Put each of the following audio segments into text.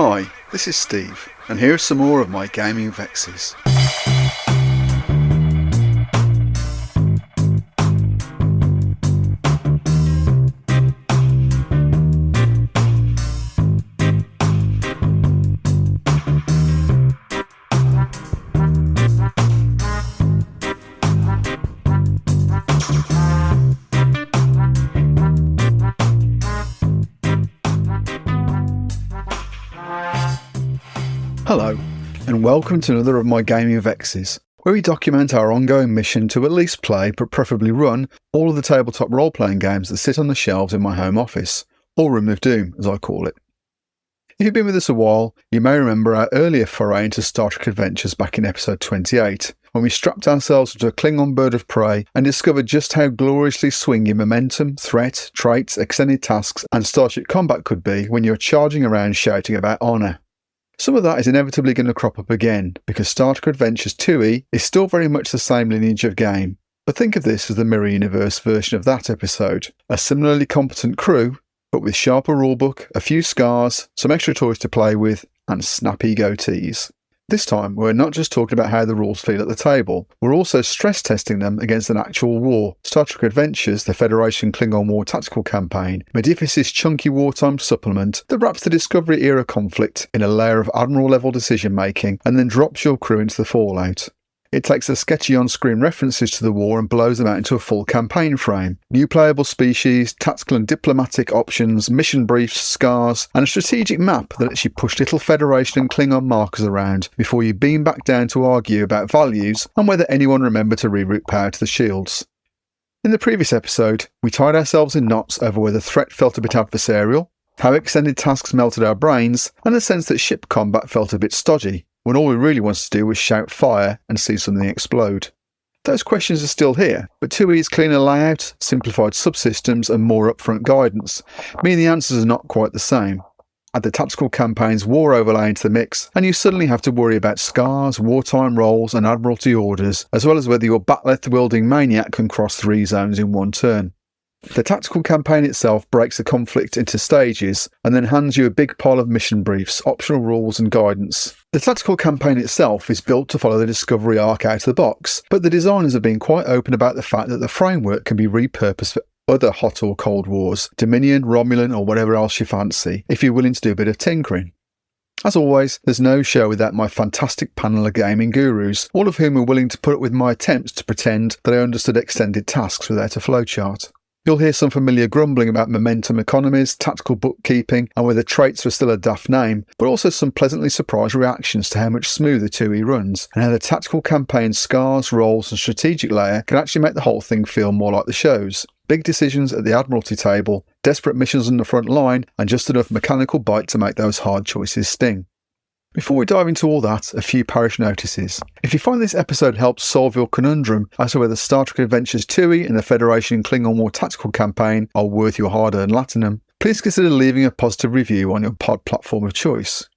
Hi, this is Steve, and here are some more of my gaming vexes. Hello, and welcome to another of my gaming vexes, where we document our ongoing mission to at least play, but preferably run, all of the tabletop role-playing games that sit on the shelves in my home office, or Room of Doom, as I call it. If you've been with us a while, you may remember our earlier foray into Star Trek Adventures back in episode 28, when we strapped ourselves into a Klingon bird of prey and discovered just how gloriously swinging momentum, threat, traits, extended tasks, and starship combat could be when you're charging around shouting about honour. Some of that is inevitably going to crop up again, because Star Trek Adventures 2e is still very much the same lineage of game, but think of this as the Mirror Universe version of that episode. A similarly competent crew, but with sharper rulebook, a few scars, some extra toys to play with, and snappy goatees. This time, we're not just talking about how the rules feel at the table, we're also stress testing them against an actual war. Star Trek Adventures, the Federation Klingon War Tactical Campaign, Medivhus's chunky wartime supplement that wraps the Discovery-era conflict in a layer of Admiral-level decision-making and then drops your crew into the fallout. It takes the sketchy on-screen references to the war and blows them out into a full campaign frame. New playable species, tactical and diplomatic options, mission briefs, scars, and a strategic map that lets you push little Federation and Klingon markers around before you beam back down to argue about values and whether anyone remembered to reroute power to the shields. In the previous episode, we tied ourselves in knots over whether threat felt a bit adversarial, how extended tasks melted our brains, and the sense that ship combat felt a bit stodgy, when all we really wanted to do was shout fire and see something explode. Those questions are still here, but 2e's cleaner layout, simplified subsystems and more upfront guidance mean the answers are not quite the same. Add the tactical campaign's war overlay into the mix, and you suddenly have to worry about scars, wartime roles and admiralty orders, as well as whether your bat'leth-wielding maniac can cross 3 zones in one turn. The tactical campaign itself breaks the conflict into stages and then hands you a big pile of mission briefs, optional rules and guidance. The tactical campaign itself is built to follow the Discovery arc out of the box, but the designers have been quite open about the fact that the framework can be repurposed for other hot or cold wars, Dominion, Romulan or whatever else you fancy, if you're willing to do a bit of tinkering. As always, there's no show without my fantastic panel of gaming gurus, all of whom are willing to put up with my attempts to pretend that I understood extended tasks without a flowchart. You'll hear some familiar grumbling about momentum economies, tactical bookkeeping, and whether traits are still a daft name, but also some pleasantly surprised reactions to how much smoother 2e runs, and how the tactical campaign's scars, roles, and strategic layer can actually make the whole thing feel more like the show's. Big decisions at the Admiralty table, desperate missions on the front line, and just enough mechanical bite to make those hard choices sting. Before we dive into all that, a few parish notices. If you find this episode helps solve your conundrum as to whether Star Trek Adventures 2e and the Federation Klingon War Tactical Campaign are worth your hard-earned latinum, please consider leaving a positive review on your pod platform of choice.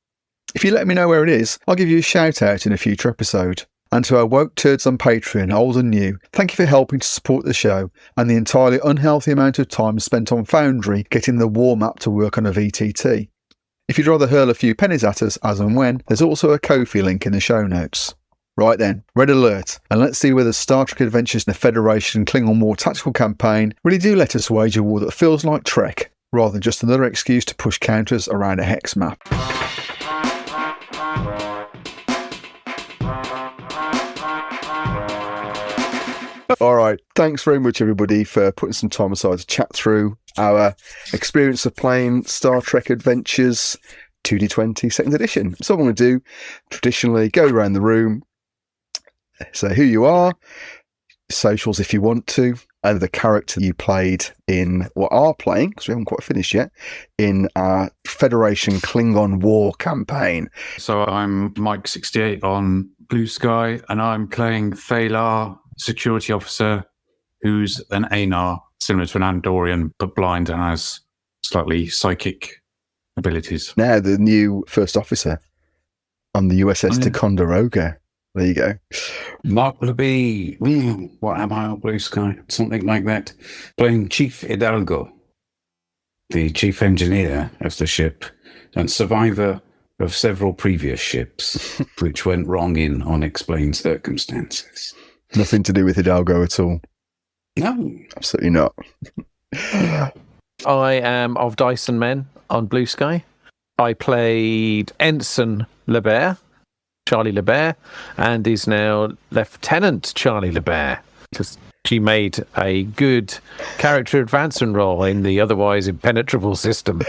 If you let me know where it is, I'll give you a shout out in a future episode. And to our woke turds on Patreon, old and new, thank you for helping to support the show and the entirely unhealthy amount of time spent on Foundry getting the war map to work on a VTT. If you'd rather hurl a few pennies at us as and when, there's also a Ko-fi link in the show notes. Right then, red alert, and let's see whether Star Trek Adventures and the Federation Klingon War Tactical Campaign really do let us wage a war that feels like Trek, rather than just another excuse to push counters around a hex map. Alright, thanks very much everybody for putting some time aside to chat through our experience of playing Star Trek Adventures 2D20 2nd edition. So what I'm going to do, traditionally, go around the room, say who you are, socials if you want to, and the character you played in, or are playing, because we haven't quite finished yet, in our Federation Klingon War campaign. So I'm Mike68 on Blue Sky, and I'm playing Thalar, security officer, who's an Anar, similar to an Andorian, but blind and has slightly psychic abilities. Now the new first officer on the USS Ticonderoga. There you go. Mark Leby, what am I on Blue Sky? Something like that. Playing Chief Hidalgo, the chief engineer of the ship, and survivor of several previous ships which went wrong in unexplained circumstances. Nothing to do with Hidalgo at all. No. Absolutely not. I am of Dyson Men on Blue Sky. I played Ensign Lebert, Charlie Lebert, and is now Lieutenant Charlie Lebert, because she made a good character advancement roll in the otherwise impenetrable system,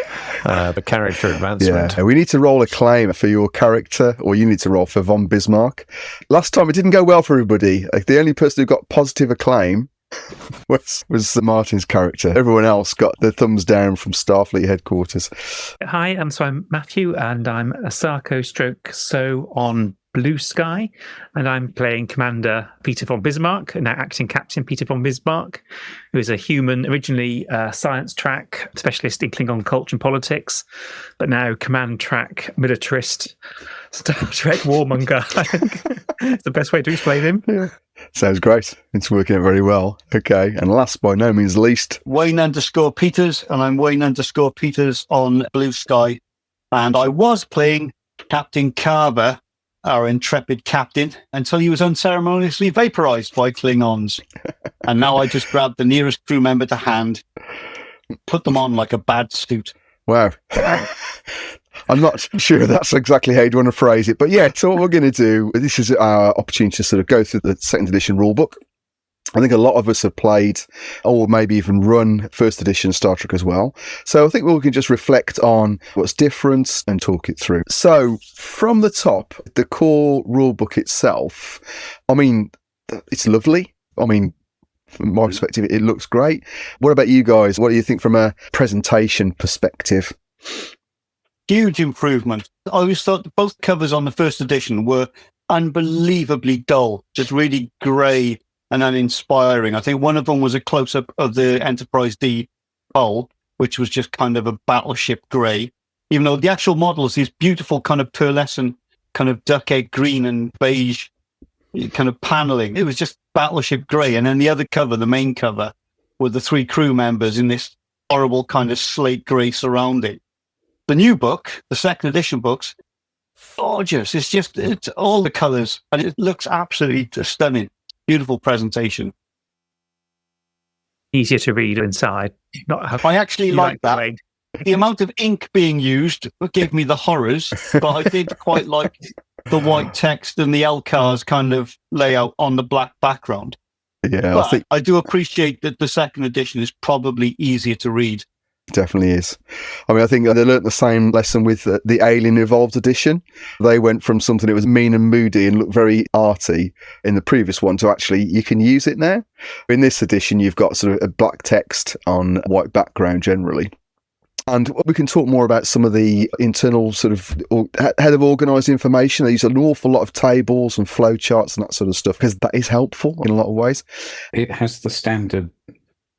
the character advancement. Yeah, we need to roll a claim for your character, or you need to roll for von Bismarck. Last time it didn't go well for everybody. Like, the only person who got positive acclaim was Martin's character. Everyone else got the thumbs down from Starfleet headquarters. Hi, so I'm Matthew, and I'm a Sarko So on Blue Sky, and I'm playing Commander Peter von Bismarck, now acting Captain Peter von Bismarck, who is a human, originally science track specialist in Klingon culture and politics, but now command track militarist, Star Trek warmonger. I think it's the best way to explain him. Yeah. Sounds great. It's working out very well. Okay. And last but no means least, Wayne_Peters, and I'm Wayne_Peters on Blue Sky. And I was playing Captain Carver, our intrepid captain, until he was unceremoniously vaporized by Klingons. And now I just grabbed the nearest crew member to hand, put them on like a bad suit. wow. I'm not sure that's exactly how you'd want to phrase it, but yeah, so what we're going to do, this is our opportunity to sort of go through the second edition rulebook. I think a lot of us have played, or maybe even run first edition Star Trek as well. So I think we can just reflect on what's different and talk it through. So from the top, the core rulebook itself, I mean, it's lovely. I mean, from my perspective, it looks great. What about you guys? What do you think from a presentation perspective? Huge improvement. I always thought both covers on the first edition were unbelievably dull, just really grey and uninspiring. I think one of them was a close-up of the Enterprise D hull, which was just kind of a battleship grey, even though the actual model is these beautiful kind of pearlescent, kind of duck egg green and beige kind of paneling. It was just battleship grey. And then the other cover, the main cover, were the three crew members in this horrible kind of slate grey surrounding. The new book, the second edition books, gorgeous. It's all the colours, and it looks absolutely stunning. Beautiful presentation. Easier to read inside. I actually like that. The amount of ink being used gave me the horrors, but I did quite like the white text and the LCAR's kind of layout on the black background. Yeah, but I do appreciate that the second edition is probably easier to read. Definitely is. I mean, I think they learnt the same lesson with the Alien Evolved edition. They went from something that was mean and moody and looked very arty in the previous one to actually you can use it now. In this edition, you've got sort of a black text on white background generally. And we can talk more about some of the internal sort of how they've organised information. They use an awful lot of tables and flow charts and that sort of stuff because that is helpful in a lot of ways. It has the standard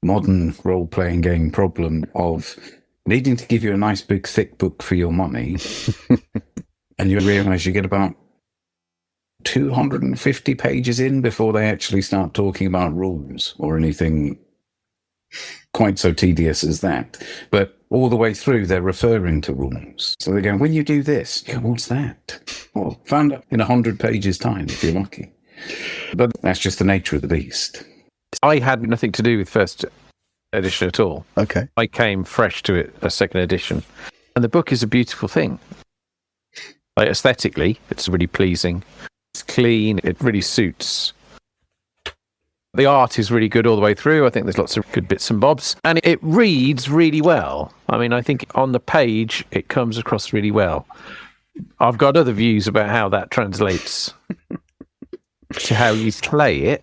modern role-playing game problem of needing to give you a nice big thick book for your money and you realise you get about 250 pages in before they actually start talking about rules or anything quite so tedious as that. But all the way through they're referring to rules. So they're going, when you do this, you go, what's that? Well, found out in 100 pages time if you're lucky. But that's just the nature of the beast. I had nothing to do with first edition at all. Okay. I came fresh to it as second edition. And the book is a beautiful thing. Like, aesthetically, it's really pleasing. It's clean. It really suits. The art is really good all the way through. I think there's lots of good bits and bobs. And it reads really well. I mean, I think on the page, it comes across really well. I've got other views about how that translates to how you play it.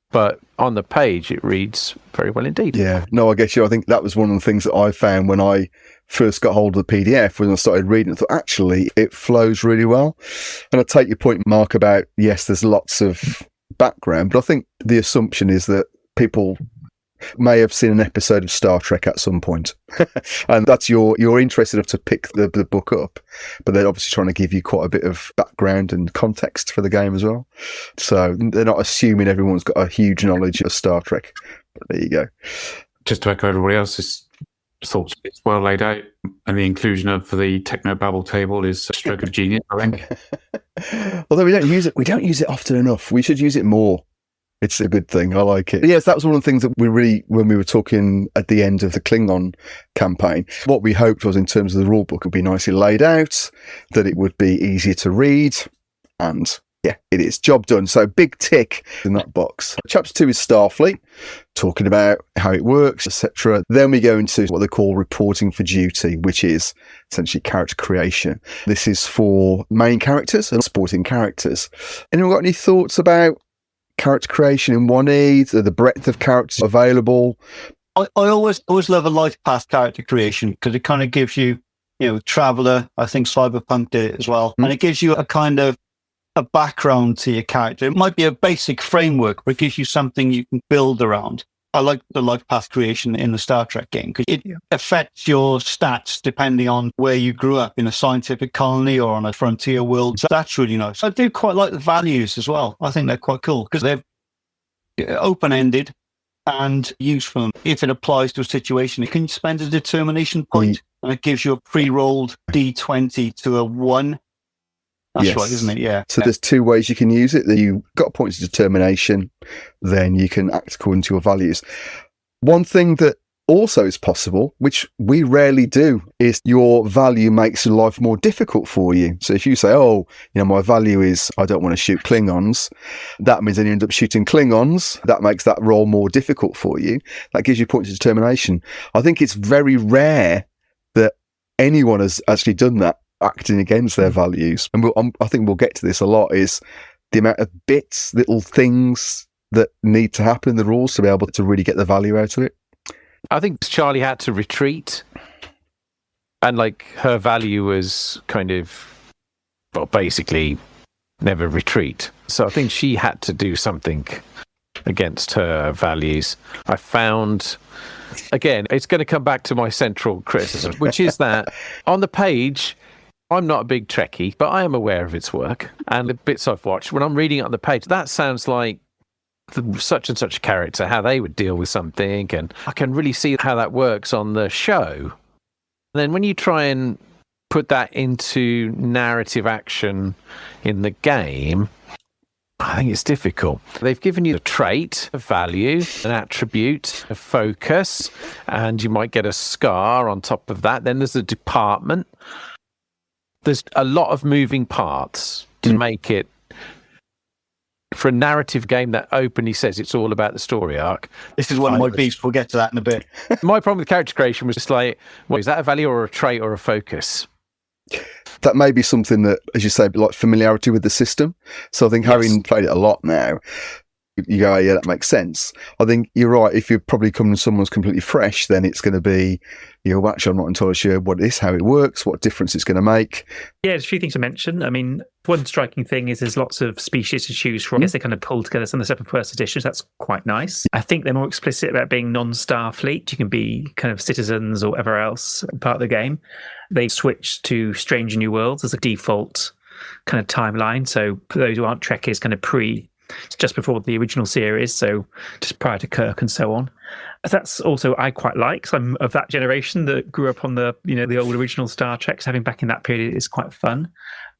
But on the page, it reads very well indeed. Yeah, no, I get you. I think that was one of the things that I found when I first got hold of the PDF, when I started reading it, I thought, actually, it flows really well. And I take your point, Mark, about, yes, there's lots of background, but I think the assumption is that people may have seen an episode of Star Trek at some point. And that's you're interested enough to pick the book up, but they're obviously trying to give you quite a bit of background and context for the game as well. So they're not assuming everyone's got a huge knowledge of Star Trek. But there you go. Just to echo everybody else's thought it's well laid out, and the inclusion of the technobabble table is a stroke of genius, I think. Although we don't use it often enough. We should use it more. It's a good thing. I like it. Yes, that was one of the things that we really, when we were talking at the end of the Klingon campaign, what we hoped was in terms of the rule book, it would be nicely laid out, that it would be easier to read, and yeah, it is. Job done. So big tick in that box. Chapter 2 is Starfleet, talking about how it works, etc. Then we go into what they call reporting for duty, which is essentially character creation. This is for main characters and supporting characters. Anyone got any thoughts about character creation in 1E, the breadth of characters available? I always love a light path character creation because it kind of gives you, Traveller, I think Cyberpunk did it as well. And it gives you a kind of a background to your character. It might be a basic framework, but it gives you something you can build around. I like the light path creation in the Star Trek game because it affects your stats depending on where you grew up, in a scientific colony or on a frontier world. So that's really nice. I do quite like the values as well. I think they're quite cool because they're open-ended and useful. If it applies to a situation, it can spend a determination point and it gives you a pre-rolled D20 to a 1. That's right, isn't it? Yeah. So there's 2 ways you can use it. You've got points of determination, then you can act according to your values. One thing that also is possible, which we rarely do, is your value makes your life more difficult for you. So if you say, my value is I don't want to shoot Klingons, that means then you end up shooting Klingons. That makes that role more difficult for you. That gives you points of determination. I think it's very rare that anyone has actually done that, acting against their values. And I think we'll get to this a lot, is the amount of bits, little things that need to happen in the rules to be able to really get the value out of it. I think Charlie had to retreat, and her value was kind of, basically never retreat. So I think she had to do something against her values. I found, again, it's going to come back to my central criticism, which is that on the page, I'm not a big Trekkie, but I am aware of its work. And the bits I've watched, when I'm reading it on the page, that sounds like such and such a character, how they would deal with something. And I can really see how that works on the show. And then when you try and put that into narrative action in the game, I think it's difficult. They've given you a trait, a value, an attribute, a focus, and you might get a scar on top of that. Then there's a department. There's a lot of moving parts to make it, for a narrative game that openly says it's all about the story arc. This is one of my beefs. We'll get to that in a bit. My problem with character creation was just is that a value or a trait or a focus? That may be something that, as you say, like familiarity with the system. So I think having played it a lot now, you go, yeah, that makes sense. I think you're right. If you're probably coming to someone's completely fresh, then it's going to be, actually, I'm not entirely sure what it is, how it works, what difference it's going to make. Yeah, there's a few things to mention. I mean, one striking thing is there's lots of species to choose from. I guess they kind of pulled together some of the stuff in first editions. That's quite nice. I think they're more explicit about being non-Starfleet. You can be kind of citizens or whatever else part of the game. They switched to Strange New Worlds as a default kind of timeline. So for those who aren't Trekkies, kind of just before the original series, so just prior to Kirk and so on. That's also I quite like. So I'm of that generation that grew up on the old original Star Trek. So having back in that period is quite fun.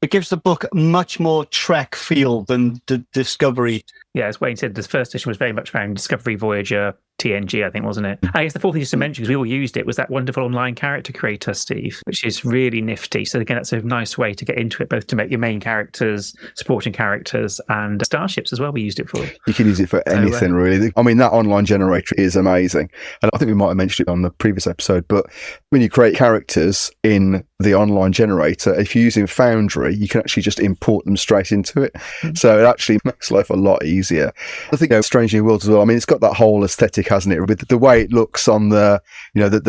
It gives the book much more Trek feel than the Discovery. Yeah, as Wayne said, the first edition was very much around Discovery, Voyager, TNG, I think, wasn't it? I guess the fourth thing just to mention, because we all used it, was that wonderful online character creator, Steve, which is really nifty. So again, that's a nice way to get into it, both to make your main characters, supporting characters, and starships as well. We used it for. You can use it for anything, really. I mean, that online generator is amazing. And I think we might have mentioned it on the previous episode, but when you create characters in the online generator, if you're using Foundry, you can actually just import them straight into it. So it actually makes life a lot easier. I think Strange New Worlds as well. I mean, it's got that whole aesthetic, hasn't it? With the way it looks on the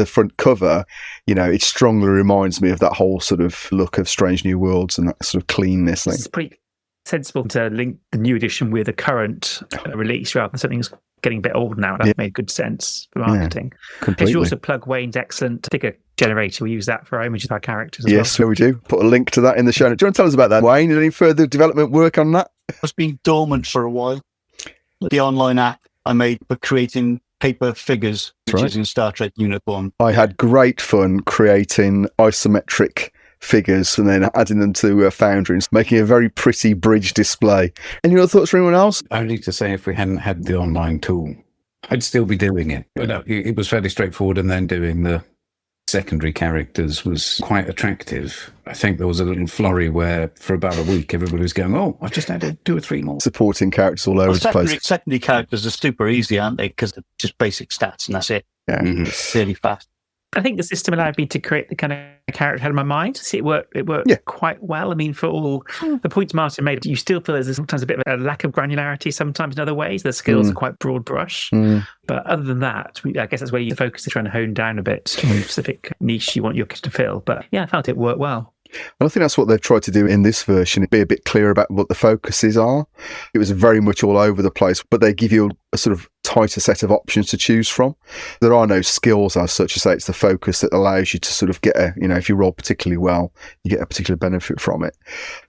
front cover, it strongly reminds me of that whole sort of look of Strange New Worlds and that sort of cleanness thing. It's pretty sensible to link the new edition with a current release rather than something that's getting a bit old now. That made good sense for marketing. Completely. You also plug Wayne's excellent figure generator. We use that for our images of our characters as yes, we do. Put a link to that in the show notes. Do you want to tell us about that, Wayne? Any further development work on that? It's been dormant for a while. The online app I made for creating paper figures, which Right. is in Star Trek uniform. I had great fun creating isometric figures and then adding them to Foundry and making a very pretty bridge display. Any other thoughts for anyone else? Only to say if we hadn't had the online tool, I'd still be doing it. But no, it was fairly straightforward, and then doing the secondary characters was quite attractive. I think there was a little flurry where for about a week everybody was going, oh, I've just added 2 or 3 more. Supporting characters all over the place. Secondary characters are super easy, aren't they? Because they're just basic stats and that's it. Yeah. Mhm. It's really fast. I think the system allowed me to create the kind of character I had in my mind. See, it worked Yeah. quite well. I mean, for all the points Martin made, you still feel there's sometimes a bit of a lack of granularity sometimes in other ways. The skills are quite broad brush. But other than that, I guess that's where you focus is trying to hone down a bit on a specific niche you want your kit to fill. But yeah, I felt it worked well. And I think that's what they've tried to do in this version, be a bit clear about what the focuses are. It was very much all over the place, but they give you a sort of tighter set of options to choose from. There are no skills as such. As say, it's the focus that allows you to sort of get if you roll particularly well, you get a particular benefit from it.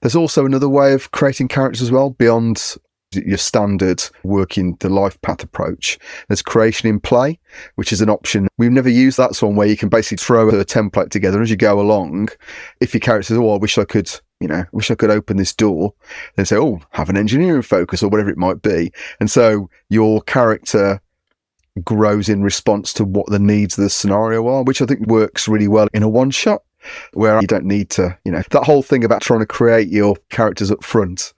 There's also another way of creating characters as well, beyond your standard working the life path approach. There's creation in play, which is an option. We've never used that one where you can basically throw a template together as you go along. If your character says, I wish I could open this door, then say, have an engineering focus or whatever it might be. And so your character grows in response to what the needs of the scenario are, which I think works really well in a one shot, where you don't need to, that whole thing about trying to create your characters up front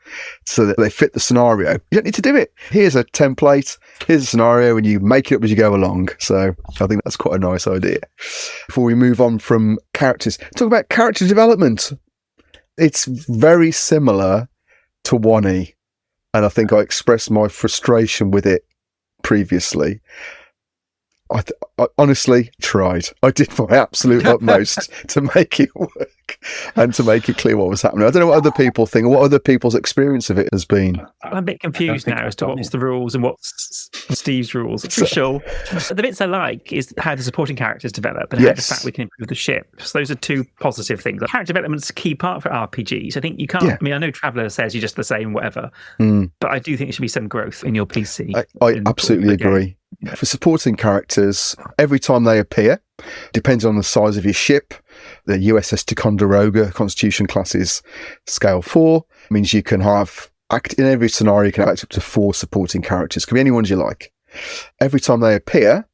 so that they fit the scenario. You don't need to do it. Here's a template, here's a scenario, and you make it up as you go along. So I think that's quite a nice idea. Before we move on from characters, talk about character development. It's very similar to 1E, and I think I expressed my frustration with it previously. I honestly tried. I did my absolute utmost to make it work and to make it clear what was happening. I don't know what other people think or what other people's experience of it has been. I'm a bit confused now as to what's the rules and what's Steve's rules. For sure. The bits I like is how the supporting characters develop and how the fact we can improve the ship. So those are 2 positive things. Character development's a key part for RPGs. I think you can't, I know Traveller says you're just the same, whatever, but I do think there should be some growth in your PC. I absolutely agree. For supporting characters, every time they appear, depends on the size of your ship. The USS Ticonderoga Constitution class is scale 4, means you can act in every scenario, you can act up to 4 supporting characters. Can be any ones you like. Every time they appear,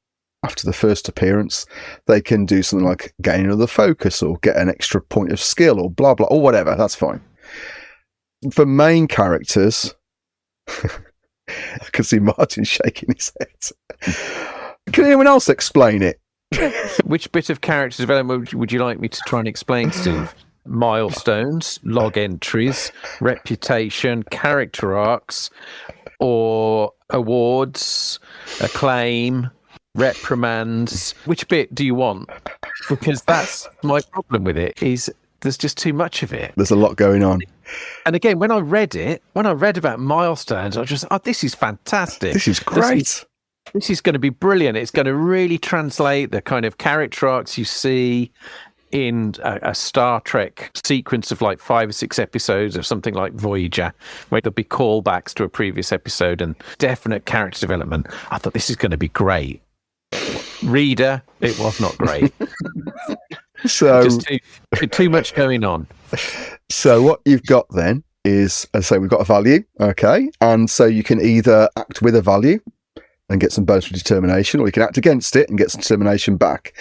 after the first appearance, they can do something like gain another focus or get an extra point of skill or blah, blah, or whatever. That's fine. For main characters, I can see Martin shaking his head. Can anyone else explain it? Which bit of character development would you like me to try and explain, Steve? Milestones, log entries, reputation, character arcs, or awards, acclaim, reprimands? Which bit do you want? Because that's my problem with it, is there's just too much of it. There's a lot going on. And again, when I read about milestones, I was just, this is fantastic. This is great. This is going to be brilliant. It's going to really translate the kind of character arcs you see in a Star Trek sequence of like 5 or 6 episodes of something like Voyager, where there'll be callbacks to a previous episode and definite character development. I thought this is going to be great. Reader, it was not great. So just too much going on. So what you've got then is, as I say, we've got a value, okay? And so you can either act with a value and get some bonus for determination, or you can act against it and get some determination back.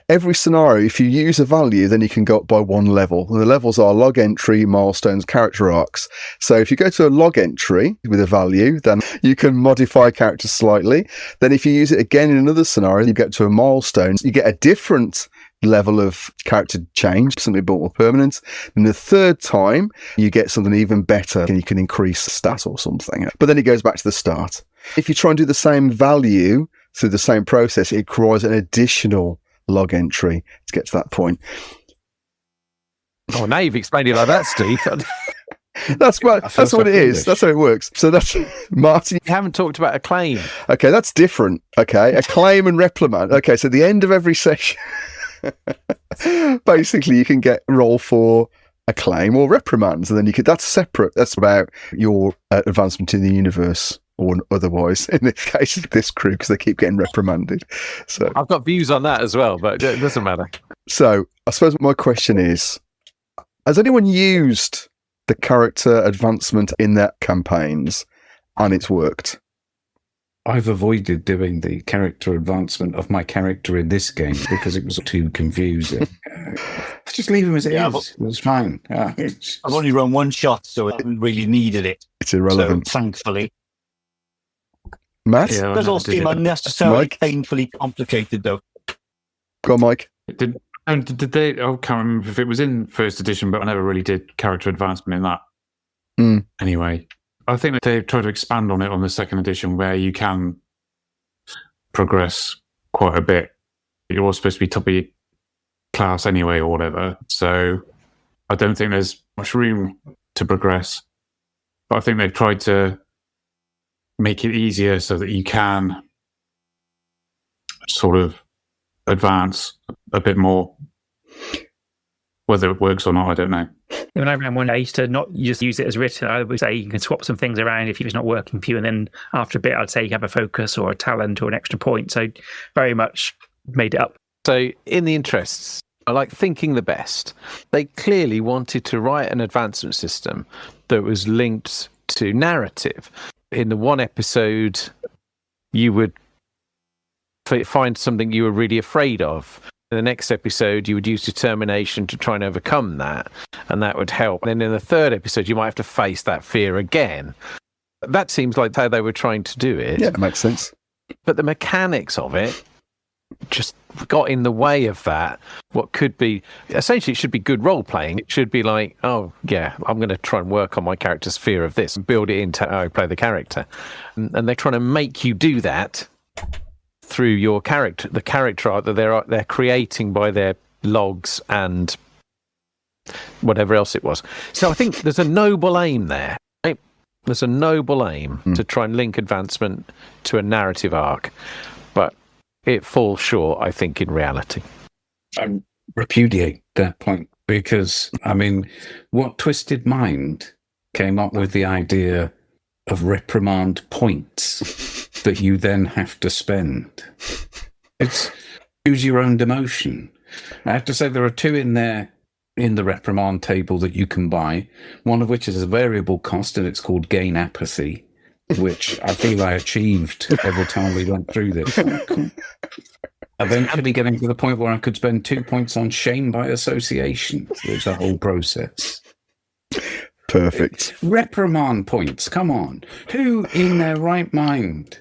Every scenario, if you use a value, then you can go up by 1 level. And the levels are log entry, milestones, character arcs. So if you go to a log entry with a value, then you can modify characters slightly. Then if you use it again in another scenario, you get to a milestone, you get a different level of character change, something more permanent. And the third time, you get something even better, and you can increase the stat or something. But then it goes back to the start. If you try and do the same value through the same process, it requires an additional log entry to get to that point. Oh, now you've explained it like that, Steve. That's what it is. That's how it works. So that's Martin. You haven't talked about acclaim. Okay, that's different. Okay, acclaim and reprimand. Okay, so at the end of every session, basically you can get roll for acclaim or reprimands, and then that's separate. That's about your advancement in the universe or otherwise in the case of this crew because they keep getting reprimanded. So I've got views on that as well, but it doesn't matter. So I suppose my question is, has anyone used the character advancement in their campaigns and it's worked? I've avoided doing the character advancement of my character in this game because it was too confusing. Just leave him as it is. It was fine. I've only run one shot, so I haven't really needed it. It's irrelevant. So, thankfully. Matt? Yeah, It does all seem unnecessarily painfully complicated, though. Go on, Mike. Did they? I can't remember if it was in first edition, but I never really did character advancement in that. Anyway, I think that they tried to expand on it on the second edition, where you can progress quite a bit. You're all supposed to be top of your class anyway, or whatever. So I don't think there's much room to progress. But I think they've tried to make it easier so that you can sort of advance a bit more. Whether it works or not, I don't know. When I ran one, I used to not just use it as written. I would say you can swap some things around if it's not working for you. And then after a bit, I'd say you have a focus or a talent or an extra point. So very much made it up. So in the interests, I like thinking the best. They clearly wanted to write an advancement system that was linked to narrative. In the one episode, you would find something you were really afraid of. In the next episode, you would use determination to try and overcome that, and that would help. And then in the third episode, you might have to face that fear again. That seems like how they were trying to do it. Yeah, it makes sense. But the mechanics of it just got in the way of that. What could be, essentially, it should be good role playing. It should be like, oh, yeah, I'm going to try and work on my character's fear of this and build it into how I play the character. And they're trying to make you do that through your character, the character art that they're creating by their logs and whatever else it was. So I think there's a noble aim there. Right? There's a noble aim to try and link advancement to a narrative arc, but it falls short, I think, in reality. I repudiate that point because, I mean, what twisted mind came up with the idea of reprimand points that you then have to spend? It's choose your own demotion. I have to say there are two in there in the reprimand table that you can buy, one of which is a variable cost and it's called gain apathy, which I feel I achieved every time we went through this. Eventually getting to the point where I could spend 2 points on shame by association. There's a whole process. Perfect. Reprimand points, come on. Who in their right mind?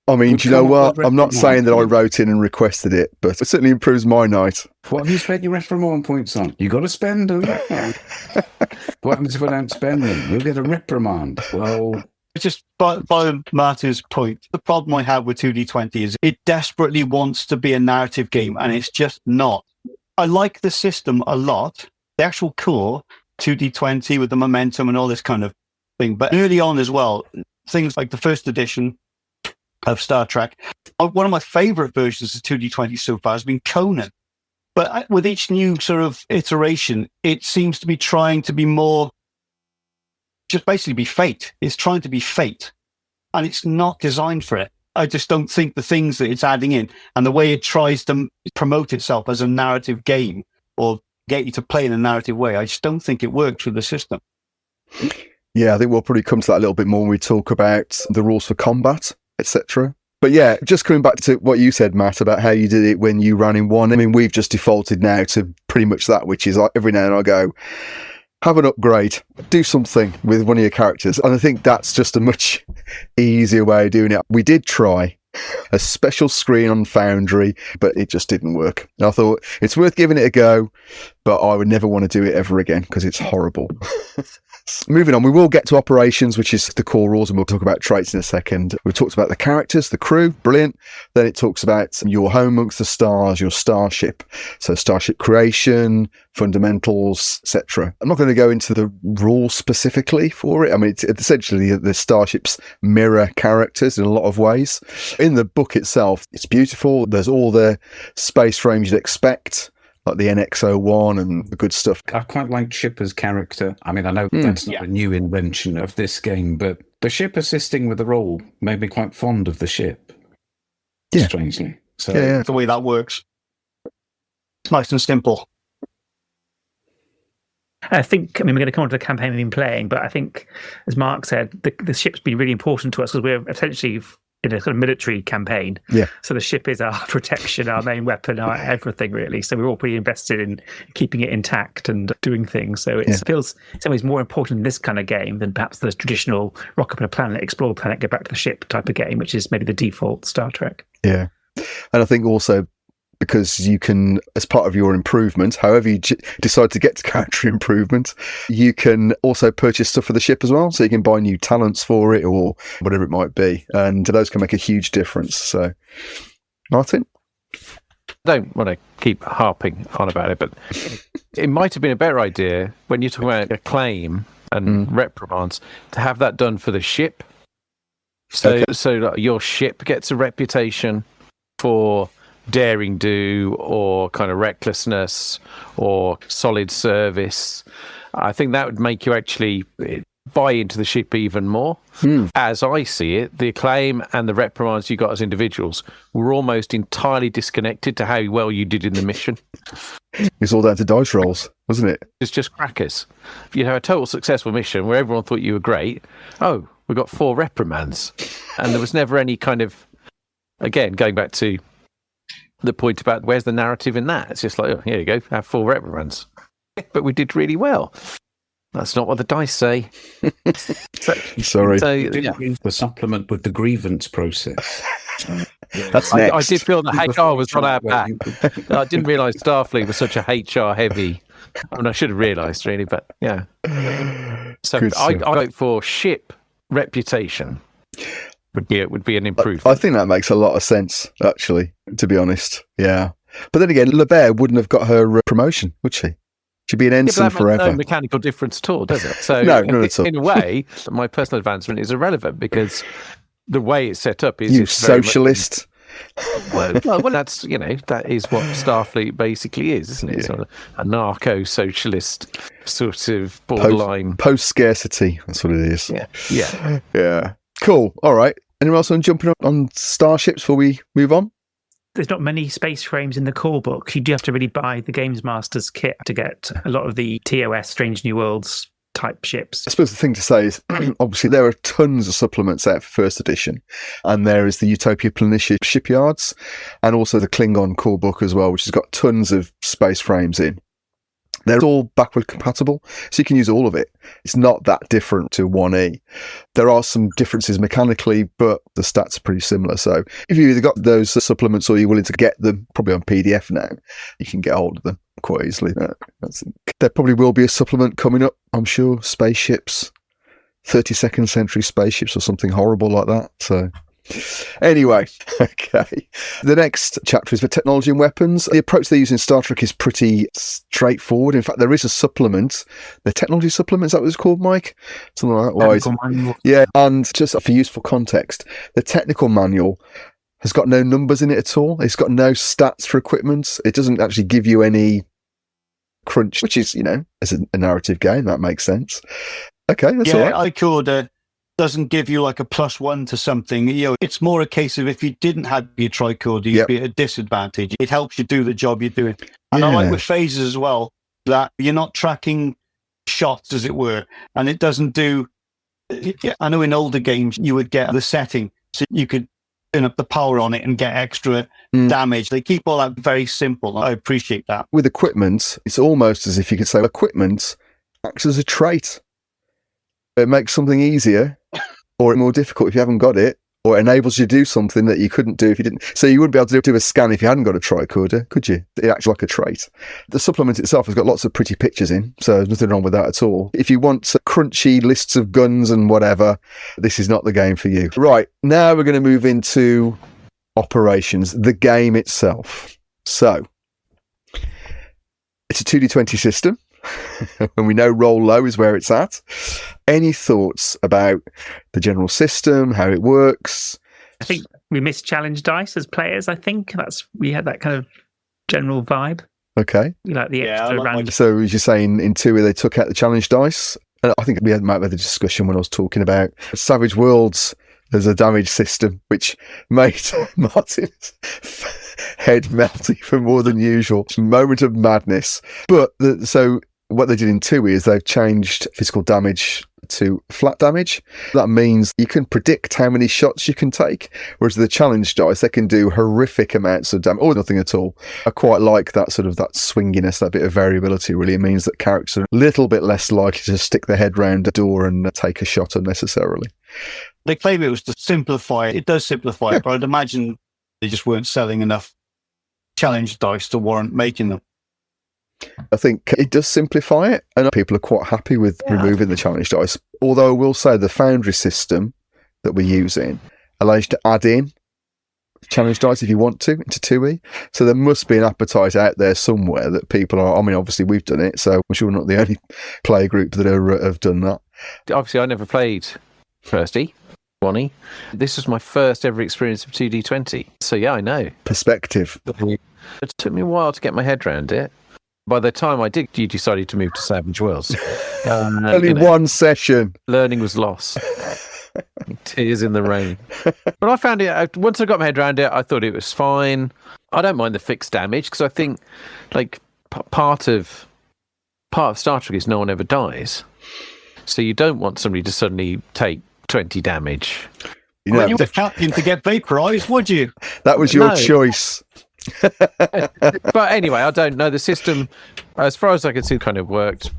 I mean, do you know what? I'm not saying that I wrote in and requested it, but it certainly improves my night. What have you spent your reprimand points on? You got to spend them. What happens if I don't spend them? You'll get a reprimand. Well, just by Marty's point, the problem I have with 2D20 is it desperately wants to be a narrative game, and it's just not. I like the system a lot, the actual core, 2D20 with the momentum and all this kind of thing. But early on as well, things like the first edition of Star Trek, one of my favorite versions of 2D20 so far has been Conan. But with each new sort of iteration, it seems to be trying to be more, just basically be fate. It's trying to be fate. And it's not designed for it. I just don't think the things that it's adding in and the way it tries to promote itself as a narrative game or get you to play in a narrative way, I just don't think it works with the system. Yeah, I think we'll probably come to that a little bit more when we talk about the rules for combat, etc. But yeah, just coming back to what you said, Matt, about how you did it when you ran in one. I mean, we've just defaulted now to pretty much that, which is every now and then I go, have an upgrade, do something with one of your characters. And I think that's just a much easier way of doing it. We did try a special screen on Foundry, but it just didn't work. And I thought it's worth giving it a go, but I would never want to do it ever again because it's horrible. Moving on, we will get to operations, which is the core rules, and we'll talk about traits in a second. We've talked about the characters, the crew, brilliant. Then it talks about your home amongst the stars, your starship. So starship creation, fundamentals, etc. I'm not going to go into the rules specifically for it. I mean, it's essentially the starships mirror characters in a lot of ways. In the book itself, it's beautiful. There's all the space frames you'd expect, like the NX-01 and the good stuff. I quite like Chipper's character. I mean, I know that's not a new invention of this game, but The ship assisting with the roll made me quite fond of the ship. Yeah. Strangely. So Yeah. The way that works. It's nice and simple. I think, we're going to come on to the campaign we've been playing, but I think, as Mark said, the ship's been really important to us because we're essentially in a sort of military campaign. Yeah. So the ship is our protection, our main weapon, our everything, really. So we're all pretty invested in keeping it intact and doing things. So it feels in some ways more important in this kind of game than perhaps the traditional rock up on a planet, explore the planet, go back to the ship type of game, which is maybe the default Star Trek. Yeah. And I think also because you can, as part of your improvement, however you decide to get to character improvement, you can also purchase stuff for the ship as well. So you can buy new talents for it or whatever it might be. And those can make a huge difference. So, Martin? I don't want to keep harping on about it, but it might have been a better idea when you're talking about acclaim and reprimands to have that done for the ship. So that your ship gets a reputation for daring do or kind of recklessness or solid service. I think that would make you actually buy into the ship even more. As I see it, the acclaim and the reprimands you got as individuals were almost entirely disconnected to how well you did in the mission. It's all down to dice rolls, wasn't it? It's just crackers. If you have a total successful mission where everyone thought you were great, we got 4 reprimands. And there was never any kind of, again, going back to the point about where's the narrative in that? It's just like, here you go, have 4 reprimands. But we did really well. That's not what the dice say. Sorry. So, the supplement with the grievance process. That's next. I did feel that HR was on our back. I didn't realise Starfleet was such a HR heavy. I should have realised really, but yeah. So I vote for ship reputation. Would be an improvement. I think that makes a lot of sense, actually, to be honest. Yeah. But then again, LeBear wouldn't have got her promotion, would she? She'd be an ensign but that forever. makes no mechanical difference at all, does it? So no, not at all. In a way, my personal advancement is irrelevant because the way it's set up is... You socialist. Well, that's, that is what Starfleet basically is, isn't it? Yeah. Sort of a narco-socialist sort of borderline... Post-scarcity, that's what it is. Yeah. Yeah. Cool. All right. Anyone else on jumping up on starships before we move on? There's not many space frames in the core book. You do have to really buy the Games Master's kit to get a lot of the TOS, Strange New Worlds type ships. I suppose the thing to say is, obviously, there are tons of supplements out for first edition, and there is the Utopia Planitia shipyards, and also the Klingon core book as well, which has got tons of space frames in. They're all backward compatible, so you can use all of it. It's not that different to 1E. There are some differences mechanically, but the stats are pretty similar. So if you've either got those supplements or you're willing to get them, probably on PDF now, you can get hold of them quite easily. There probably will be a supplement coming up, I'm sure. Spaceships, 32nd century spaceships or something horrible like that. So anyway, okay. The next chapter is for technology and weapons. The approach they use in Star Trek is pretty straightforward. In fact, there is a supplement. The technology supplement, is that what it's called, Mike? Something like that. Yeah, and just for useful context, the technical manual has got no numbers in it at all. It's got no stats for equipment. It doesn't actually give you any crunch, which is, as a narrative game, that makes sense. Okay, that's all right. iCorder doesn't give you like a +1 to something. It's more a case of if you didn't have your tricorder, you'd be at a disadvantage. It helps you do the job you're doing. And I like with phases as well that you're not tracking shots, as it were, and it doesn't do. I know in older games you would get the setting so you could turn up the power on it and get extra damage. They keep all that very simple. I appreciate that. With equipment, it's almost as if you could say equipment acts as a trait. It makes something easier or more difficult if you haven't got it, or it enables you to do something that you couldn't do if you didn't. So you wouldn't be able to do a scan if you hadn't got a tricorder, could you? It acts like a trait. The supplement itself has got lots of pretty pictures in, so there's nothing wrong with that at all. If you want crunchy lists of guns and whatever, this is not the game for you. Right, now we're going to move into operations, the game itself. So, it's a 2d20 system. And we know roll low is where it's at. Any thoughts about the general system, how it works? I think we missed challenge dice as players. I think we had that kind of general vibe. Okay. We like the extra random. So as you're saying, in 2 they took out the challenge dice. And I think we might have had a discussion when I was talking about Savage Worlds. There's a damage system which made Martin's head melt even more than usual. Moment of madness. But so what they did in 2E is they've changed physical damage to flat damage. That means you can predict how many shots you can take, whereas the challenge dice, they can do horrific amounts of damage or nothing at all. I quite like that sort of that swinginess, that bit of variability. Really, it means that characters are a little bit less likely to stick their head round a door and take a shot unnecessarily. They claim it was to simplify it. It does simplify it, but I'd imagine they just weren't selling enough challenge dice to warrant making them. I think it does simplify it, and people are quite happy with removing the challenge dice. Although I will say the Foundry system that we're using allows you to add in challenge dice if you want to into 2E. So there must be an appetite out there somewhere that people are. I mean, obviously we've done it, so I'm sure we're not the only player group that have done that. Obviously, I never played First E, 1E. This was my first ever experience of 2D20. So yeah, I know. Perspective. It took me a while to get my head around it. By the time I did, you decided to move to Savage Worlds. Only one session. Learning was lost. Tears in the rain. But I found it, once I got my head around it, I thought it was fine. I don't mind the fixed damage, because I think like part of Star Trek is no one ever dies. So you don't want somebody to suddenly take 20 damage. You know, you were captain to get vaporized, would you? That was your choice. But anyway, I don't know. The system, as far as I could see, kind of worked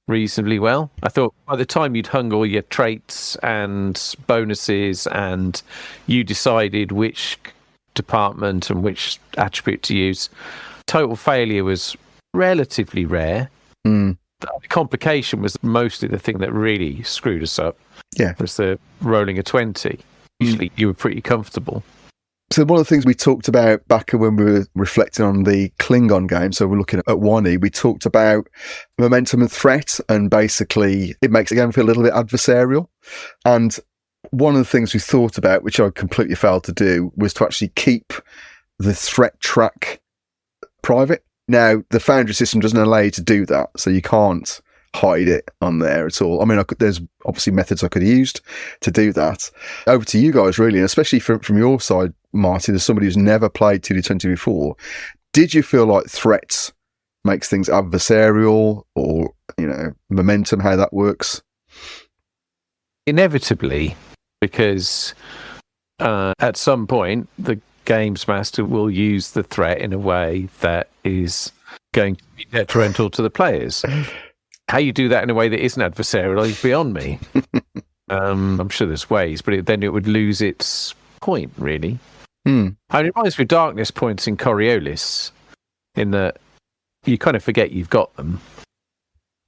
reasonably well. I thought by the time you'd hung all your traits and bonuses and you decided which department and which attribute to use, total failure was relatively rare. The complication was mostly the thing that really screwed us up. Yeah. Was the rolling a 20. Usually you were pretty comfortable. So one of the things we talked about back when we were reflecting on the Klingon game, so we're looking at 1E, we talked about momentum and threat, and basically it makes the game feel a little bit adversarial. And one of the things we thought about, which I completely failed to do, was to actually keep the threat track private. Now, the Foundry system doesn't allow you to do that, so you can't hide it on there at all. I mean, there's obviously methods I could have used to do that. Over to you guys, really, and especially from your side, Martin, as somebody who's never played 2D20 before, did you feel like threats makes things adversarial, or, you know, momentum, how that works? Inevitably, because at some point, the games master will use the threat in a way that is going to be detrimental to the players. How you do that in a way that isn't adversarial is beyond me. I'm sure there's ways, but then it would lose its point, really. I mean, it reminds me of Darkness points in Coriolis, in that you kind of forget you've got them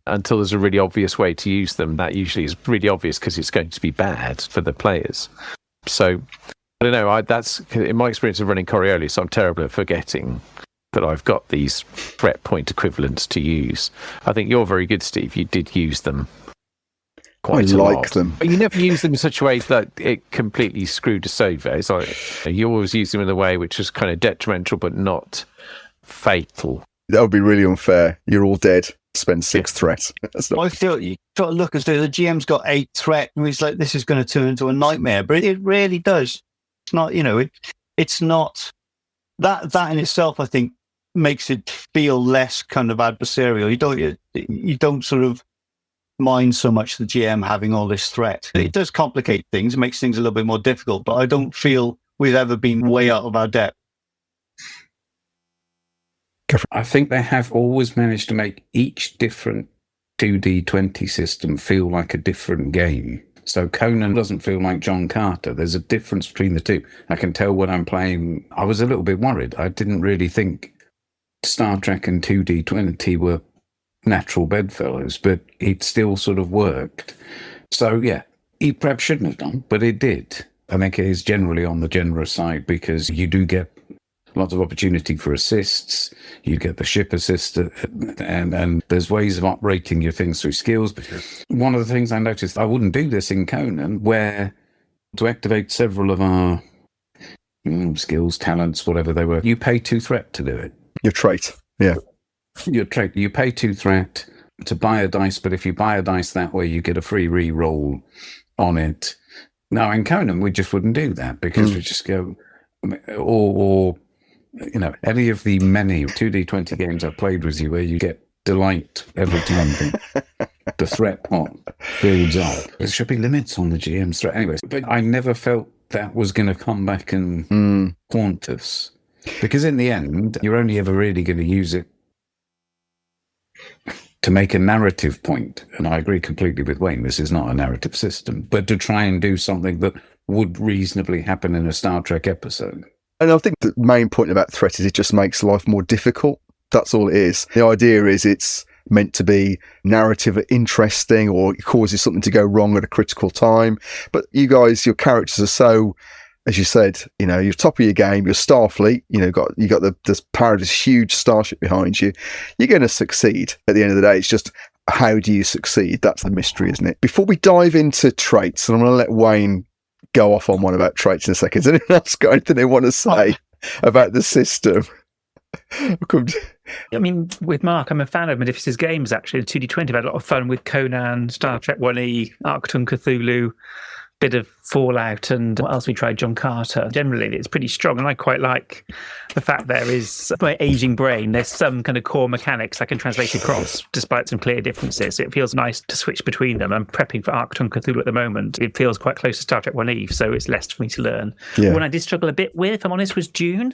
until there's a really obvious way to use them. That usually is really obvious because it's going to be bad for the players. So, I don't know, that's in my experience of running Coriolis, I'm terrible at forgetting that I've got these threat point equivalents to use. I think you're very good, Steve. You did use them quite a lot. Them. But you never use them in such a way that it completely screwed us over. It's like you always use them in a way which is kind of detrimental but not fatal. That would be really unfair. You're all dead. Spend 6 threat. I feel you got to look as though the GM's got 8 threat, and he's like, this is going to turn into a nightmare. But it really does. It's not, you know, it's not that in itself, I think, makes it feel less kind of adversarial. You don't sort of mind so much the GM having all this threat. It does complicate things. It makes things a little bit more difficult, but I don't feel we've ever been way out of our depth. I think they have always managed to make each different 2D20 system feel like a different game. So Conan doesn't feel like John Carter. There's a difference between the two. I can tell when I'm playing. I was a little bit worried. I didn't really think Star Trek and 2D20 were natural bedfellows, but it still sort of worked. So yeah, it perhaps shouldn't have done, but it did. I think it is generally on the generous side because you do get lots of opportunity for assists. You get the ship assist, and there's ways of operating your things through skills. But one of the things I noticed, I wouldn't do this in Conan, where to activate several of our skills, talents, whatever they were, you pay 2 threat to do it. Your trait, yeah. Your trait, you pay 2 threat. to buy a dice, but if you buy a dice that way, you get a free re-roll on it. Now, in Conan, we just wouldn't do that because we just go, or any of the many 2D20 games I've played with you where you get delight every time the threat pot builds up. There should be limits on the GM's threat. Anyways, but I never felt that was going to come back and haunt us. Because in the end, you're only ever really going to use it to make a narrative point. And I agree completely with Wayne, this is not a narrative system, but to try and do something that would reasonably happen in a Star Trek episode. And I think the main point about threat is it just makes life more difficult. That's all it is. The idea is it's meant to be narrative interesting, or it causes something to go wrong at a critical time. But you guys, your characters are so, as you said, you're top of your game, you're Starfleet, you got this Paradise huge starship behind you. You're going to succeed. At the end of the day, it's just, how do you succeed? That's the mystery, isn't it? Before we dive into traits, and I'm going to let Wayne go off on one about traits in a second. Has anyone else got anything they want to say about the system? I mean, with Mark, I'm a fan of Maleficent's games, actually. The 2D20, I've had a lot of fun with Conan, Star Trek 1E, Arcton Cthulhu, bit of Fallout, and what else we tried? John Carter. Generally, it's pretty strong, and I quite like the fact there is, my aging brain, there's some kind of core mechanics I can translate across, despite some clear differences. It feels nice to switch between them. I'm prepping for Arcton Cthulhu at the moment. It feels quite close to Star Trek 1E, so it's less for me to learn. Yeah. One I did struggle a bit with, if I'm honest, was Dune.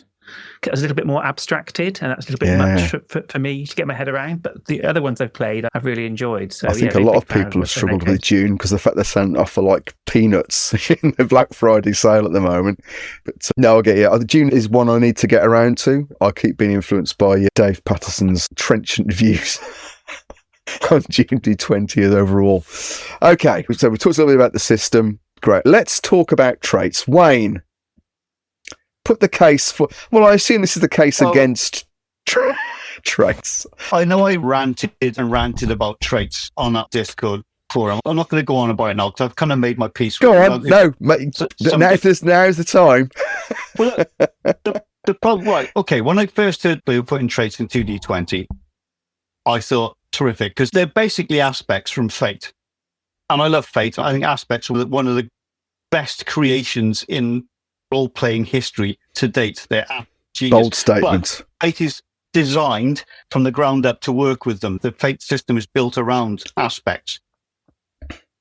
It was a little bit more abstracted, and that's a little bit much for me to get my head around. But the other ones I've played, I've really enjoyed. So I think a lot of people have struggled with Dune because the fact they're selling off for like peanuts in the Black Friday sale at the moment. But no, I get you. Dune is one I need to get around to. I keep being influenced by Dave Patterson's trenchant views on Dune D20 overall. Okay, so we talked a little bit about the system. Great. Let's talk about traits. Wayne, put the case for... Well, I assume this is the case against traits. I know I ranted about traits on that Discord forum. I'm not going to go on about it now because I've kind of made my peace. Go on. No, mate, now's the time. Well, the problem... Right, okay, when I first heard they were putting traits in 2D20, I thought, terrific, because they're basically aspects from Fate. And I love Fate. I think aspects are one of the best creations in role-playing history to date. They're genius. Bold statement. But Fate is designed from the ground up to work with them. The Fate system is built around aspects.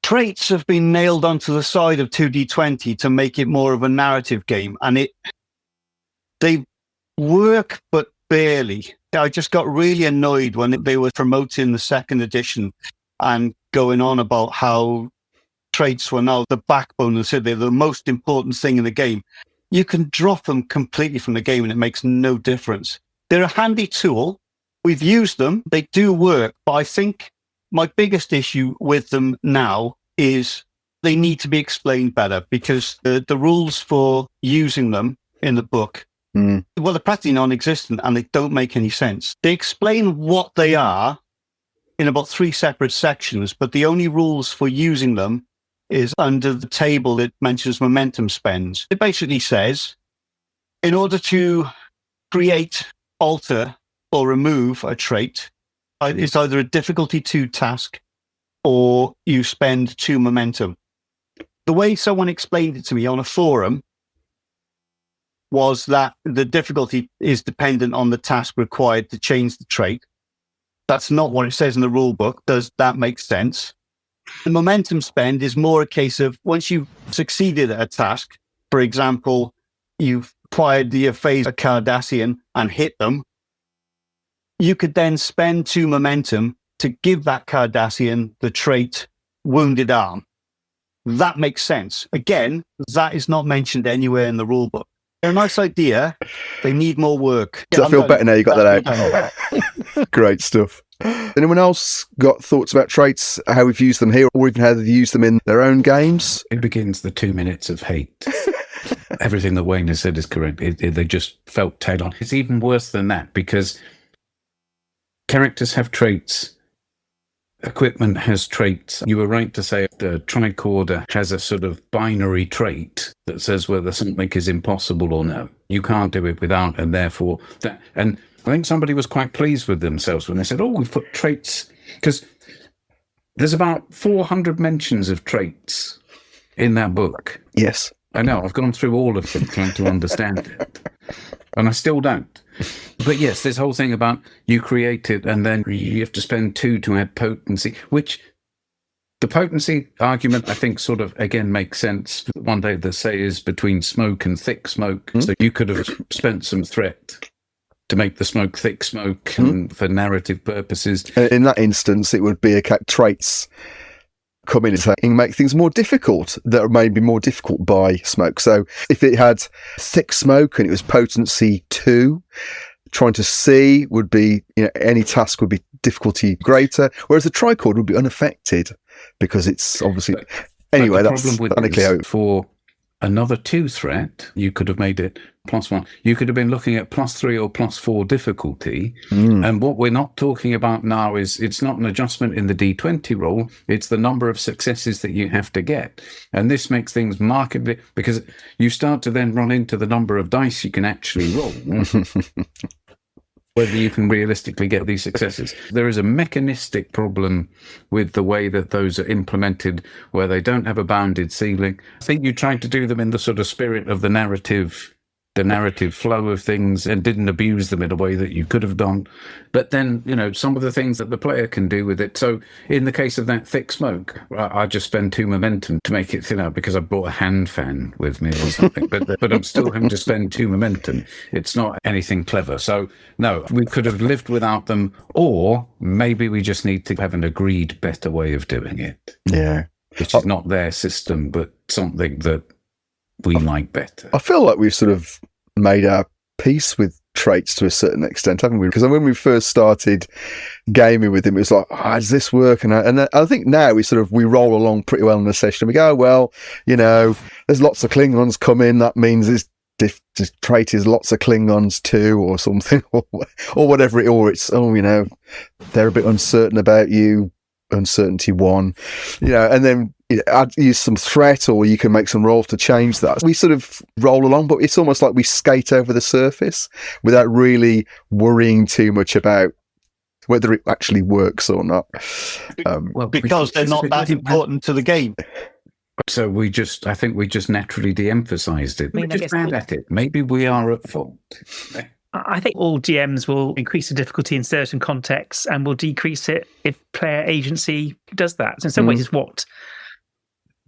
Traits have been nailed onto the side of 2D20 to make it more of a narrative game, and they work, but barely. I just got really annoyed when they were promoting the second edition and going on about how traits were now the backbone and said they're the most important thing in the game. You can drop them completely from the game and it makes no difference. They're a handy tool. We've used them. They do work. But I think my biggest issue with them now is they need to be explained better, because the rules for using them in the book, well, they're practically non-existent and they don't make any sense. They explain what they are in about 3 separate sections, but the only rules for using them is under the table that mentions momentum spends. It basically says, in order to create, alter, or remove a trait, it's either a difficulty 2 task or you spend 2 momentum. The way someone explained it to me on a forum was that the difficulty is dependent on the task required to change the trait. That's not what it says in the rule book. Does that make sense? The momentum spend is more a case of once you've succeeded at a task, for example, you've acquired the phase of Cardassian and hit them, you could then spend 2 momentum to give that Cardassian the trait Wounded Arm. That makes sense. Again, that is not mentioned anywhere in the rule book. They're a nice idea. They need more work. Does that feel better now you got that out? Great stuff. Anyone else got thoughts about traits, how we've used them here, or even how they've used them in their own games? It begins the 2 minutes of hate. Everything that Wayne has said is correct. They just felt tail on. It's even worse than that, because characters have traits. Equipment has traits. You were right to say the tricorder has a sort of binary trait that says whether something is impossible or no. You can't do it without, and therefore that. And I think somebody was quite pleased with themselves when they said, "Oh, we've put traits Because there's about 400 mentions of traits in that book. Yes. I know, I've gone through all of them trying to understand it. And I still don't. But yes, this whole thing about you create it and then you have to spend 2 to add potency, which the potency argument, I think, sort of, again, makes sense. One day they say is between smoke and thick smoke. So you could have spent some threat to make the smoke thick smoke and for narrative purposes. In that instance, it would be traits come in and say, make things more difficult that are maybe more difficult by smoke. So if it had thick smoke and it was potency 2, trying to see would be, any task would be difficulty greater, whereas the tricord would be unaffected because it's obviously... Anyway, that's technically how... For another 2 threat, you could have made it +1. You could have been looking at +3 or +4 difficulty. And what we're not talking about now is it's not an adjustment in the D20 roll. It's the number of successes that you have to get. And this makes things markedly, because you start to then run into the number of dice you can actually roll. Whether you can realistically get these successes. There is a mechanistic problem with the way that those are implemented, where they don't have a bounded ceiling. I think you tried to do them in the sort of spirit of the narrative flow of things and didn't abuse them in a way that you could have done. But then, some of the things that the player can do with it. So in the case of that thick smoke, I just spend 2 momentum to make it thinner because I brought a hand fan with me or something. but I'm still having to spend 2 momentum. It's not anything clever. So no, we could have lived without them, or maybe we just need to have an agreed better way of doing it. Yeah. Which is not their system, but something that we like better. I feel like we've sort of made our peace with traits to a certain extent, haven't we? Because when we first started gaming with him, it was like, does this work? And I think now we roll along pretty well in the session. We go, well, there's lots of Klingons come in. That means this trait is lots of Klingons too, or something, or whatever they're a bit uncertain about you. Uncertainty 1, and then use some threat, or you can make some rolls to change that. We sort of roll along, but it's almost like we skate over the surface without really worrying too much about whether it actually works or not. Because they're not that important to the game. So I think we just naturally de-emphasized it. We're just bad at it. Maybe we are at fault. I think all GMs will increase the difficulty in certain contexts and will decrease it if player agency does that. So in some ways, it's what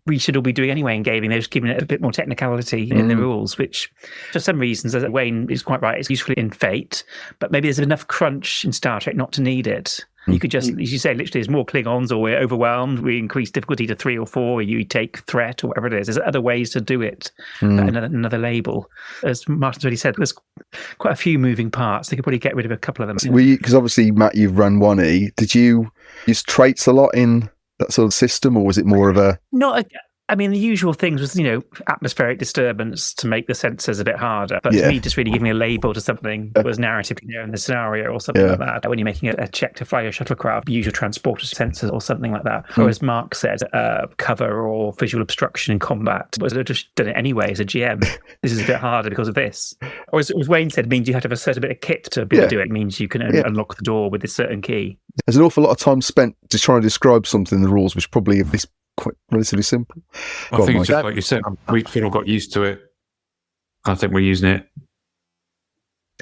we should all be doing anyway in gaming. They're just giving it a bit more technicality in the rules, which for some reasons, as Wayne is quite right, it's useful in Fate, but maybe there's enough crunch in Star Trek not to need it. You could just, as you say, literally there's more Klingons, or we're overwhelmed, we increase difficulty to 3 or 4, or you take threat or whatever it is. There's other ways to do it, another label. As Martin's already said, there's quite a few moving parts. They could probably get rid of a couple of them. Because obviously, Matt, you've run 1E. Did you use traits a lot in that sort of system, or was it more of a... the usual things was, atmospheric disturbance to make the sensors a bit harder. But to me, just really giving a label to something that was narratively there in the scenario or something like that. When you're making a check to fly your shuttlecraft, use your transporter sensors or something like that. Or as Mark said, cover or visual obstruction in combat. But I've just done it anyway as a GM. This is a bit harder because of this. Or as Wayne said, it means you have to have a certain bit of kit to be able to do it. It means you can unlock the door with this certain key. There's an awful lot of time spent just trying to describe something in the rules, which probably of this quite relatively simple. I think it's just like you said, we all got used to it. I think we're using it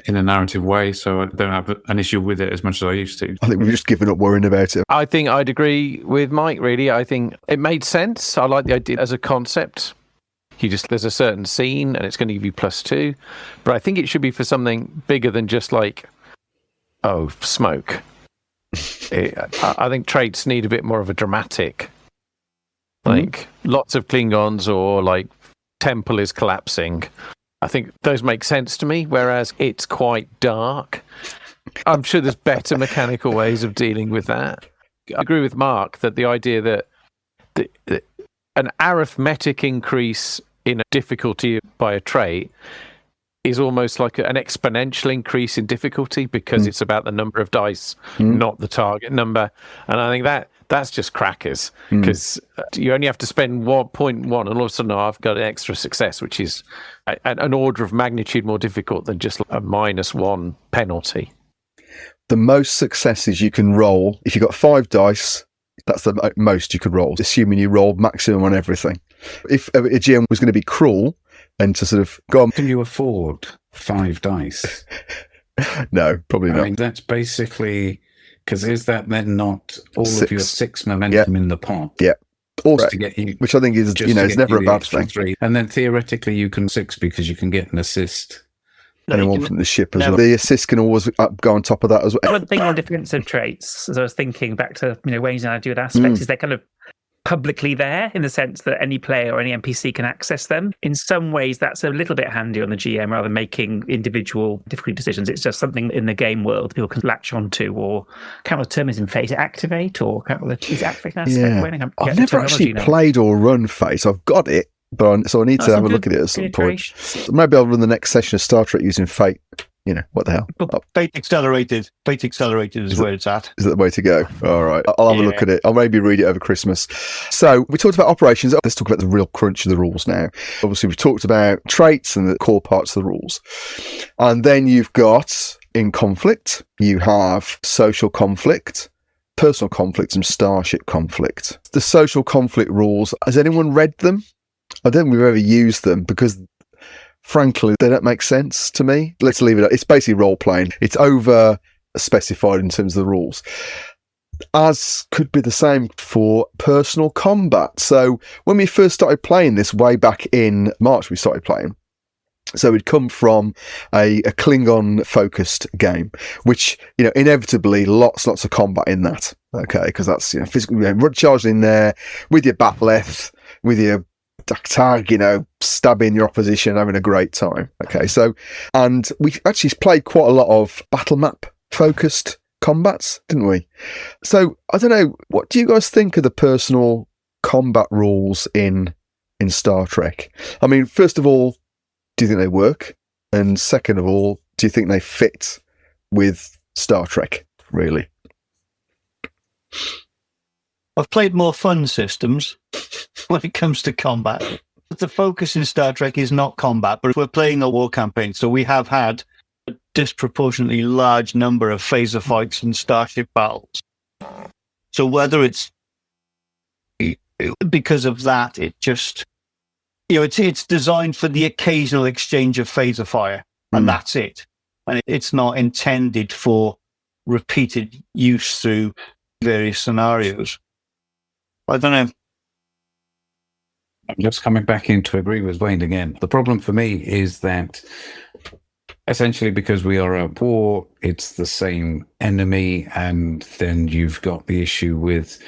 in a narrative way, so I don't have an issue with it as much as I used to. I think we've just given up worrying about it. I think I'd agree with Mike, really. I think it made sense. I like the idea as a concept. There's a certain scene and it's going to give you +2, but I think it should be for something bigger than just like, smoke. I think traits need a bit more of a dramatic, like lots of Klingons, or like temple is collapsing. I think those make sense to me, whereas it's quite dark. I'm sure there's better mechanical ways of dealing with that. I agree with Mark that the idea that an arithmetic increase in a difficulty by a trait is almost like an exponential increase in difficulty, because it's about the number of dice, not the target number. And I think that's just crackers, because you only have to spend 1.1 and all of a sudden I've got an extra success, which is an order of magnitude more difficult than just a -1 penalty. the most successes you can roll, if you've got 5 dice, that's the most you could roll, assuming you rolled maximum on everything. If a GM was going to be cruel and to sort of go on... Can you afford 5 dice? No, probably not. I mean, that's basically... Because is that then not all 6. of your 6 momentum in the pot? Yeah. Also, to get you, which I think is, it's never a bad thing. 3. And then theoretically you can 6 because you can get an assist. Anyone from the ship as well. The assist can always go on top of that as well. One thing on defensive traits, as I was thinking back to ways and ideal aspects, is they're kind of publicly there in the sense that any player or any NPC can access them. In some ways, that's a little bit handy on the GM rather than making individual difficult decisions. It's just something in the game world people can latch onto, or can't remember the term is in Fate, activate, or is activate an aspect? Yeah. I've never actually played or run Fate. I've got it, but so I need to have a look at it at some point. Maybe I'll run the next session of Star Trek using Fate. What the hell? Fate Accelerated. Fate Accelerated is where it's at. Is that the way to go? All right. I'll have a look at it. I'll maybe read it over Christmas. So we talked about operations. Let's talk about the real crunch of the rules now. Obviously, we've talked about traits and the core parts of the rules. And then you've got, in conflict, you have social conflict, personal conflict, and starship conflict. The social conflict rules, has anyone read them? I don't think we've ever used them because... frankly, they don't make sense to me. Let's leave it at, it's basically role-playing. It's over-specified in terms of the rules. As could be the same for personal combat. So when we first started playing this way back in March, we started playing. So we'd come from a Klingon-focused game, which, inevitably lots of combat in that. Okay, because that's, physical, charging in there with your bat'leth, with your tag, stabbing your opposition, having a great time. Okay, so, and we actually played quite a lot of battle map focused combats, didn't we? So, I don't know, what do you guys think of the personal combat rules in Star Trek? I mean, first of all, do you think they work? And second of all, do you think they fit with Star Trek, really? I've played more fun systems when it comes to combat. The focus in Star Trek is not combat, but we're playing a war campaign, so we have had a disproportionately large number of phaser fights and starship battles. So whether it's because of that, it just, it's designed for the occasional exchange of phaser fire, and that's it. And it's not intended for repeated use through various scenarios. I don't know. I'm just coming back in to agree with Wayne again. The problem for me is that essentially because we are at war, it's the same enemy, and then you've got the issue with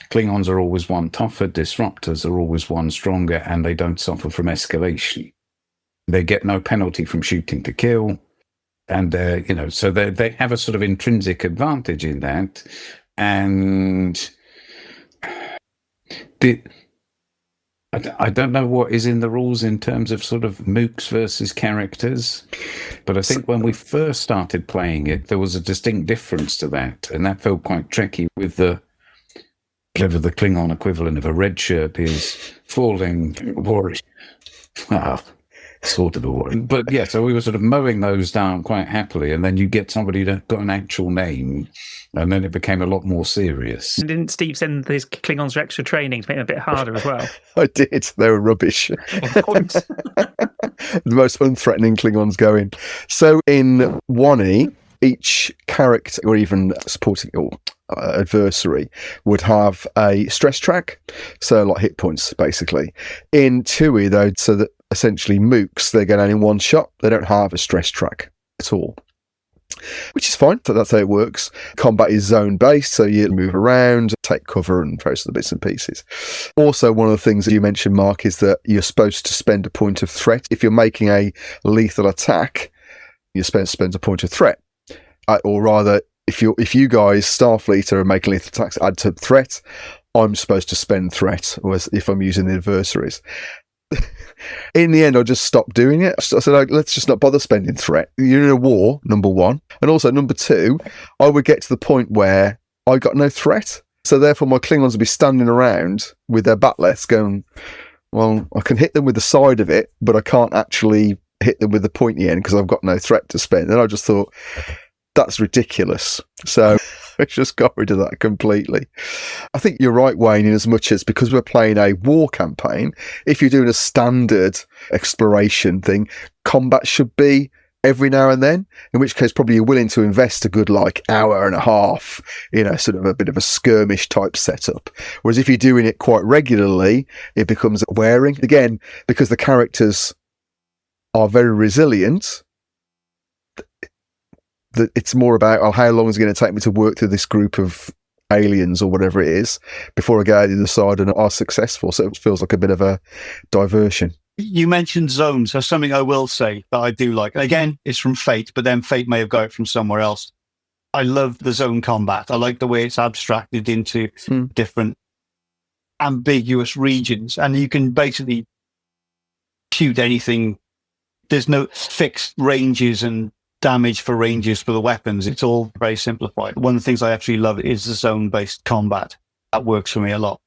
Klingons are always one tougher, disruptors are always one stronger, and they don't suffer from escalation. They get no penalty from shooting to kill, and so they have a sort of intrinsic advantage in that, and I don't know what is in the rules in terms of sort of mooks versus characters, but I think when we first started playing it, there was a distinct difference to that, and that felt quite tricky with whatever the Klingon equivalent of a red shirt is, falling warrior. Well, sort of a warrior. But yeah, so we were sort of mowing those down quite happily, and then you get somebody that got an actual name, and then it became a lot more serious. Didn't Steve send his Klingons for extra training to make it a bit harder as well? I did. They were rubbish. The most unthreatening Klingons going. So in 1E, each character or even supporting or adversary would have a stress track, so like hit points basically. In 2E though, so that essentially mooks, they get only one shot, they don't have a stress track at all, which is fine. So that's how it works. Combat is zone based, so you move around, take cover, and various other bits and pieces. Also, one of the things that you mentioned, Mark, is that you're supposed to spend a point of threat. If you're making a lethal attack, you spend a point of threat. Or rather, if you guys, Starfleet, are making lethal attacks, add to threat, I'm supposed to spend threat, or if I'm using the adversaries. In the end, I just stopped doing it. I said, let's just not bother spending threat. You're in a war, number one. And also, number two, I would get to the point where I got no threat. So therefore, my Klingons would be standing around with their bat'leths going, well, I can hit them with the side of it, but I can't actually hit them with the pointy end because I've got no threat to spend. And I just thought, that's ridiculous. So I just got rid of that completely. I think you're right, Wayne, in as much as because we're playing a war campaign, if you're doing a standard exploration thing, combat should be every now and then, in which case probably you're willing to invest a good hour and a half in a sort of a bit of a skirmish type setup. Whereas if you're doing it quite regularly, it becomes wearing. Again, because the characters are very resilient, it's more about how long is it going to take me to work through this group of aliens or whatever it is before I get out the other side and are successful. So it feels like a bit of a diversion. You mentioned zones. There's something I will say that I do like. Again, it's from Fate, but then Fate may have got it from somewhere else. I love the zone combat. I like the way it's abstracted into different ambiguous regions, and you can basically shoot anything. There's no fixed ranges and damage for ranges for the weapons. It's all very simplified. One of the things I actually love is the zone-based combat. That works for me a lot.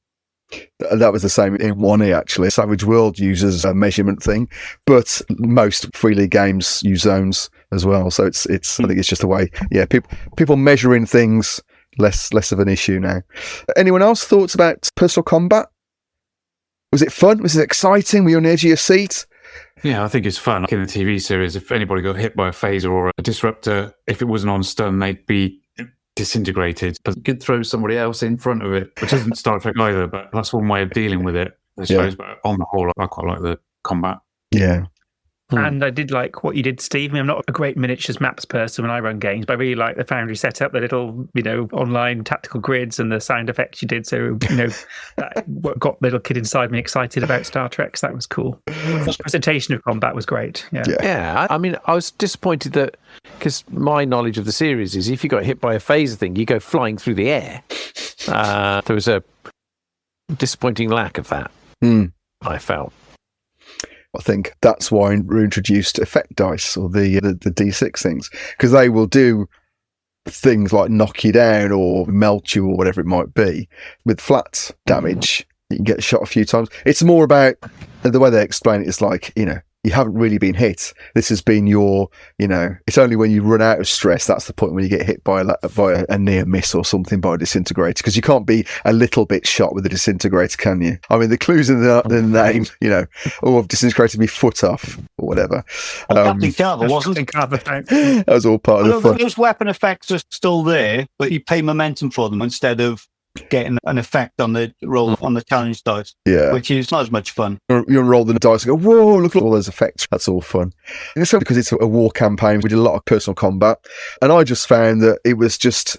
That was the same in 1E, actually. Savage World uses a measurement thing, but most Free League games use zones as well. So it's I think it's just a way, people measuring things, less of an issue now. Anyone else thoughts about personal combat? Was it fun? Was it exciting? Were you on the edge of your seat? Yeah, I think it's fun. Like in the TV series, if anybody got hit by a phaser or a disruptor, if it wasn't on stun, they'd be disintegrated. But you could throw somebody else in front of it, which isn't Star Trek either, but that's one way of dealing with it, I suppose. But on the whole, I quite like the combat. Yeah. And I did like what you did, Steve. I mean, I'm not a great miniatures maps person when I run games, but I really like the Foundry setup, the little, online tactical grids and the sound effects you did. So, that what got the little kid inside me excited about Star Trek. So that was cool. The presentation of combat was great. Yeah. I mean, I was disappointed that, because my knowledge of the series is if you got hit by a phaser thing, you go flying through the air. There was a disappointing lack of that, I felt. I think that's why we introduced effect dice, or the D6 things, because they will do things like knock you down or melt you or whatever it might be. With flat damage, you can get shot a few times. It's more about the way they explain it is like, you haven't really been hit. This has been your, it's only when you run out of stress, that's the point when you get hit by a near miss or something by a disintegrator, because you can't be a little bit shot with a disintegrator, can you? I mean, the clues in the name, I've disintegrated my foot off or whatever. Captain Carver, wasn't it? That was all part of the fun. Those weapon effects are still there, but you pay momentum for them instead of getting an effect on the roll on the challenge dice, which is not as much fun. You roll the dice and go, whoa, look at all those effects. That's all fun. And it's because it's a war campaign. We did a lot of personal combat, and I just found that it was just,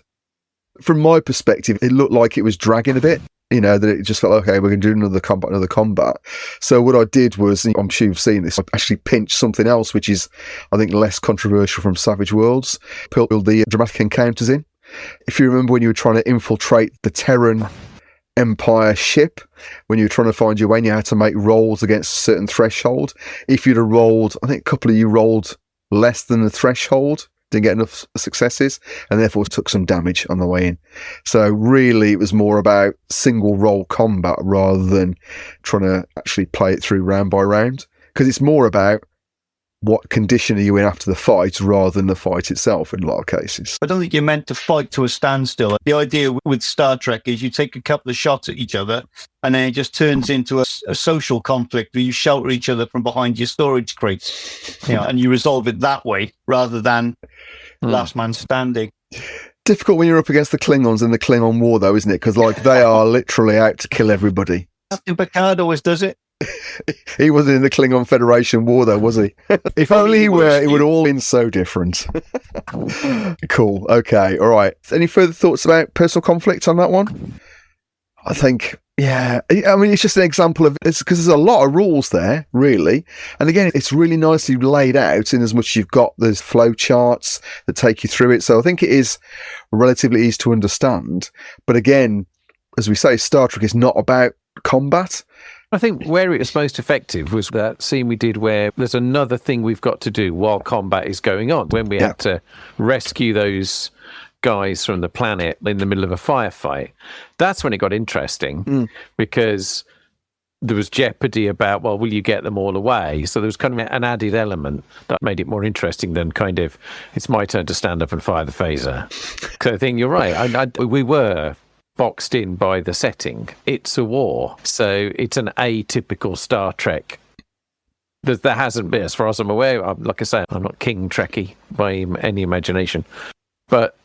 from my perspective, it looked like it was dragging a bit. That it just felt, okay, we're going to do another combat. So what I did was, I'm sure you've seen this, I actually pinched something else, which is, I think, less controversial from Savage Worlds. Pulled the dramatic encounters in. If you remember when you were trying to infiltrate the Terran Empire ship, when you were trying to find your way, and you had to make rolls against a certain threshold. If you'd have rolled, I think a couple of you rolled less than the threshold, didn't get enough successes, and therefore took some damage on the way in. So really, it was more about single roll combat rather than trying to actually play it through round by round, because it's more about what condition are you in after the fight rather than the fight itself in a lot of cases. I don't think you're meant to fight to a standstill. The idea with Star Trek is you take a couple of shots at each other and then it just turns into a social conflict where you shelter each other from behind your storage crates, and you resolve it that way rather than last man standing. Difficult when you're up against the Klingons in the Klingon War, though, isn't it? Because they are literally out to kill everybody. Captain Picard always does it. He wasn't in the Klingon Federation War, though, was he? If only he were, it would all been so different. Cool. Okay. All right. Any further thoughts about personal conflict on that one? I think, I mean, it's just an example of it's because there's a lot of rules there, really. And again, it's really nicely laid out in as much as you've got those flow charts that take you through it. So I think it is relatively easy to understand. But again, as we say, Star Trek is not about combat. I think where it was most effective was that scene we did where there's another thing we've got to do while combat is going on, when we had to rescue those guys from the planet in the middle of a firefight. That's when it got interesting, because there was jeopardy about, well, will you get them all away? So there was kind of an added element that made it more interesting than kind of, it's my turn to stand up and fire the phaser. So I think you're right. We were boxed in by the setting. It's a war. So it's an atypical Star Trek. There hasn't been, as far as I'm aware, like I say, I'm not King Trekkie by any imagination. But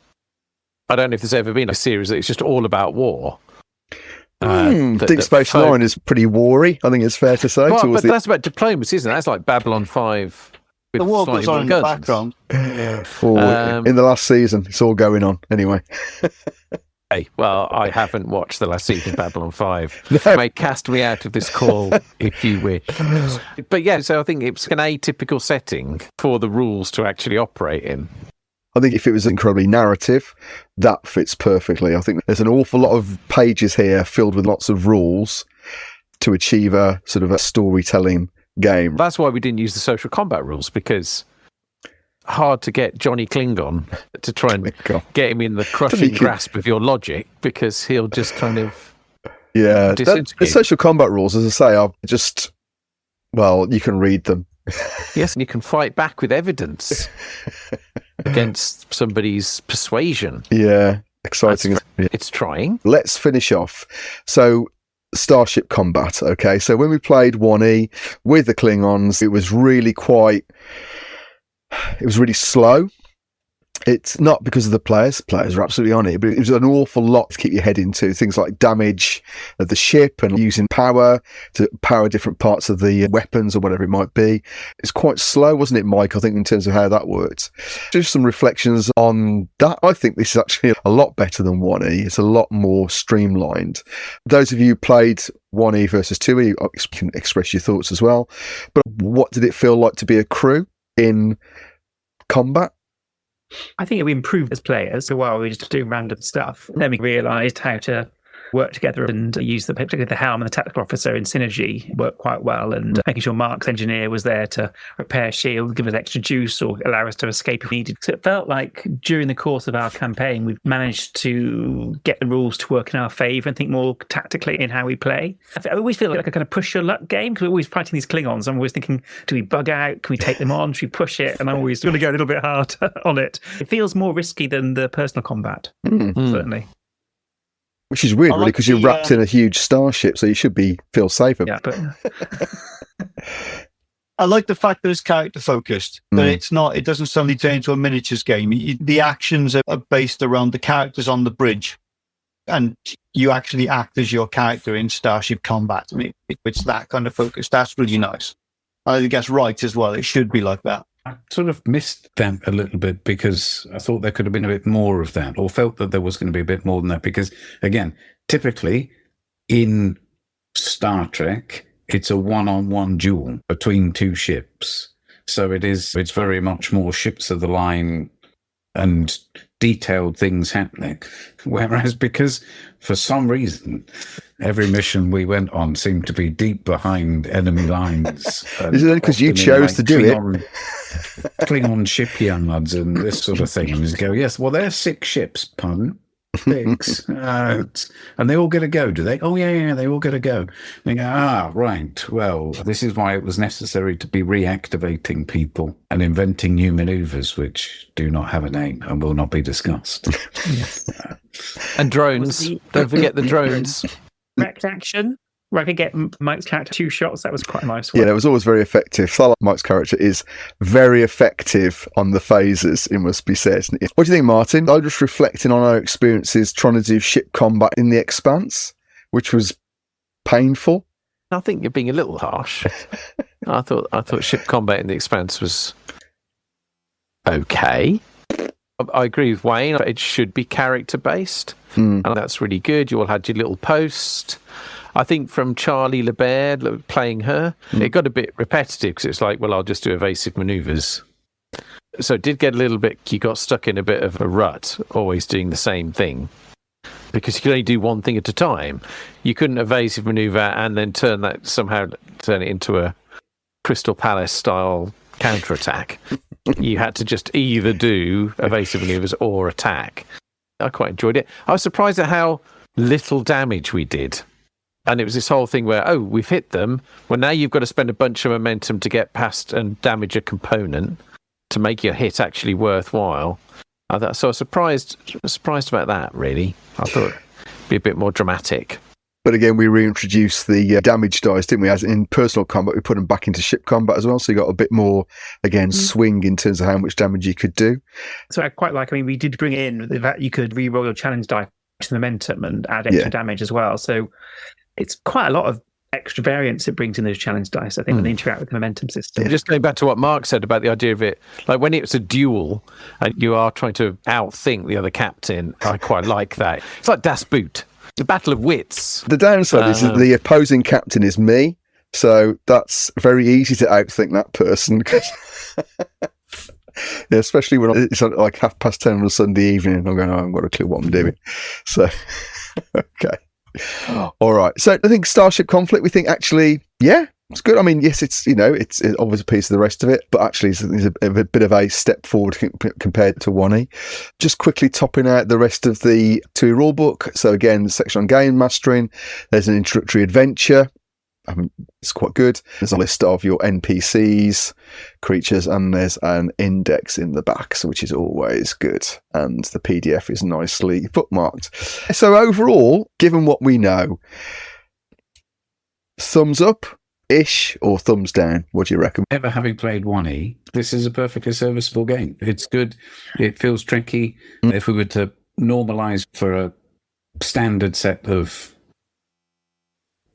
I don't know if there's ever been a series that it's just all about war. Deep Space Nine is pretty war-y, I think it's fair to say. Well, but that's about diplomacy, isn't it? That's like Babylon 5. The war goes on in the background. In the last season, it's all going on anyway. Hey, well, I haven't watched the last season of Babylon 5. You may cast me out of this call if you wish. But yeah, so I think it's an atypical setting for the rules to actually operate in. I think if it was incredibly narrative, that fits perfectly. I think there's an awful lot of pages here filled with lots of rules to achieve a sort of a storytelling game. That's why we didn't use the social combat rules, because hard to get Johnny Klingon to try and get him in the crushing grasp of your logic, because he'll just kind of the social combat rules, as I say, are just, well, you can read them. Yes, and you can fight back with evidence against somebody's persuasion. Yeah, exciting. It's trying. Let's finish off. So, Starship combat. Okay, so when we played 1E with the Klingons, it was really slow. It's not because of the players are absolutely on it, but it was an awful lot to keep your head into. Things like damage of the ship and using power to power different parts of the weapons or whatever it might be. It's quite slow, wasn't it, Mike? I think in terms of how that worked. Just some reflections on that. I think this is actually a lot better than 1E. It's a lot more streamlined. Those of you who played 1E versus 2E, you can express your thoughts as well. But what did it feel like to be a crew in combat? I think we improved as players. While we were just doing random stuff, then we realised how to work together and use particularly the helm and the tactical officer in synergy worked quite well, and making sure Mark's engineer was there to repair shield, give us extra juice or allow us to escape if needed. So it felt like during the course of our campaign we've managed to get the rules to work in our favour and think more tactically in how we play. I always feel like a kind of push your luck game, because we're always fighting these Klingons. I'm always thinking, do we bug out? Can we take them on? Should we push it? And I'm always going to go a little bit hard on it. It feels more risky than the personal combat, certainly. Which is weird, really, because you're wrapped in a huge starship, so you should feel safer. Yeah, but I like the fact that it's character focused, that it doesn't suddenly turn into a miniatures game. The actions are based around the characters on the bridge, and you actually act as your character in Starship Combat. I mean, it's that kind of focus. That's really nice. I think that's right as well. It should be like that. I sort of missed that a little bit, because I thought there could have been a bit more of that, or felt that there was going to be a bit more than that. Because, again, typically in Star Trek, it's a one-on-one duel between two ships. So it's very much more ships of the line and detailed things happening. Whereas, because for some reason, every mission we went on seemed to be deep behind enemy lines. Is it because you chose to do it? Klingon shipyards and this sort of thing. And you go, yes, well, there's 6 ships, pardon. 6. And they all get a go, do they? Oh, yeah, they all get a go. They go, right, well, this is why it was necessary to be reactivating people and inventing new maneuvers, which do not have a name and will not be discussed. Yes. And drones. Don't forget the drones. Direct action, where I could get Mike's character 2 shots. That was quite nice. Yeah, that was always very effective. Mike's character is very effective on the phases, it must be said. What do you think, Martin? I was just reflecting on our experiences trying to do ship combat in The Expanse, which was painful. I think you're being a little harsh. I thought ship combat in The Expanse was okay. I agree with Wayne. It should be character based, and that's really good. You all had your little post. I think from Charlie LeBaird playing her, it got a bit repetitive, because it's like, well, I'll just do evasive maneuvers. So it did get a little bit. You got stuck in a bit of a rut, always doing the same thing, because you could only do one thing at a time. You couldn't evasive maneuver and then turn it into a Crystal Palace style counterattack. You had to just either do evasive maneuvers or attack. I quite enjoyed it. I was surprised at how little damage we did And it was this whole thing where, oh, we've hit them. Well, now you've got to spend a bunch of momentum to get past and damage a component to make your hit actually worthwhile. So I was surprised about that, really. I thought it'd be a bit more dramatic. But again, we reintroduced the damage dice, didn't we? As in personal combat, we put them back into ship combat as well. So you got a bit more, again, swing in terms of how much damage you could do. So I quite like, we did bring in the fact you could re-roll your challenge die to momentum and add extra damage as well. So it's quite a lot of extra variance it brings in those challenge dice, I think, when they interact with the momentum system. Yeah. Just going back to what Mark said about the idea of it, like when it's a duel and you are trying to outthink the other captain, I quite like that. It's like Das Boot, the battle of wits. The downside is that the opposing captain is me, so that's very easy to outthink that person. Yeah, especially when it's like 10:30 on a Sunday evening and I'm going, I haven't got a clue what I'm doing. So, okay. All right. So I think Starship Conflict, we think actually, it's good. I mean, yes, it's obviously a piece of the rest of it, but actually it's a bit of a step forward compared to 1E. Just quickly topping out the rest of the 2E rulebook. So again, the section on game mastering, there's an introductory adventure. I mean, it's quite good. There's a list of your NPCs, creatures, and there's an index in the back, which is always good. And the PDF is nicely bookmarked. So overall, given what we know, thumbs up-ish or thumbs down? What do you reckon? Ever having played 1E, this is a perfectly serviceable game. It's good. It feels tricky. If we were to normalise for a standard set of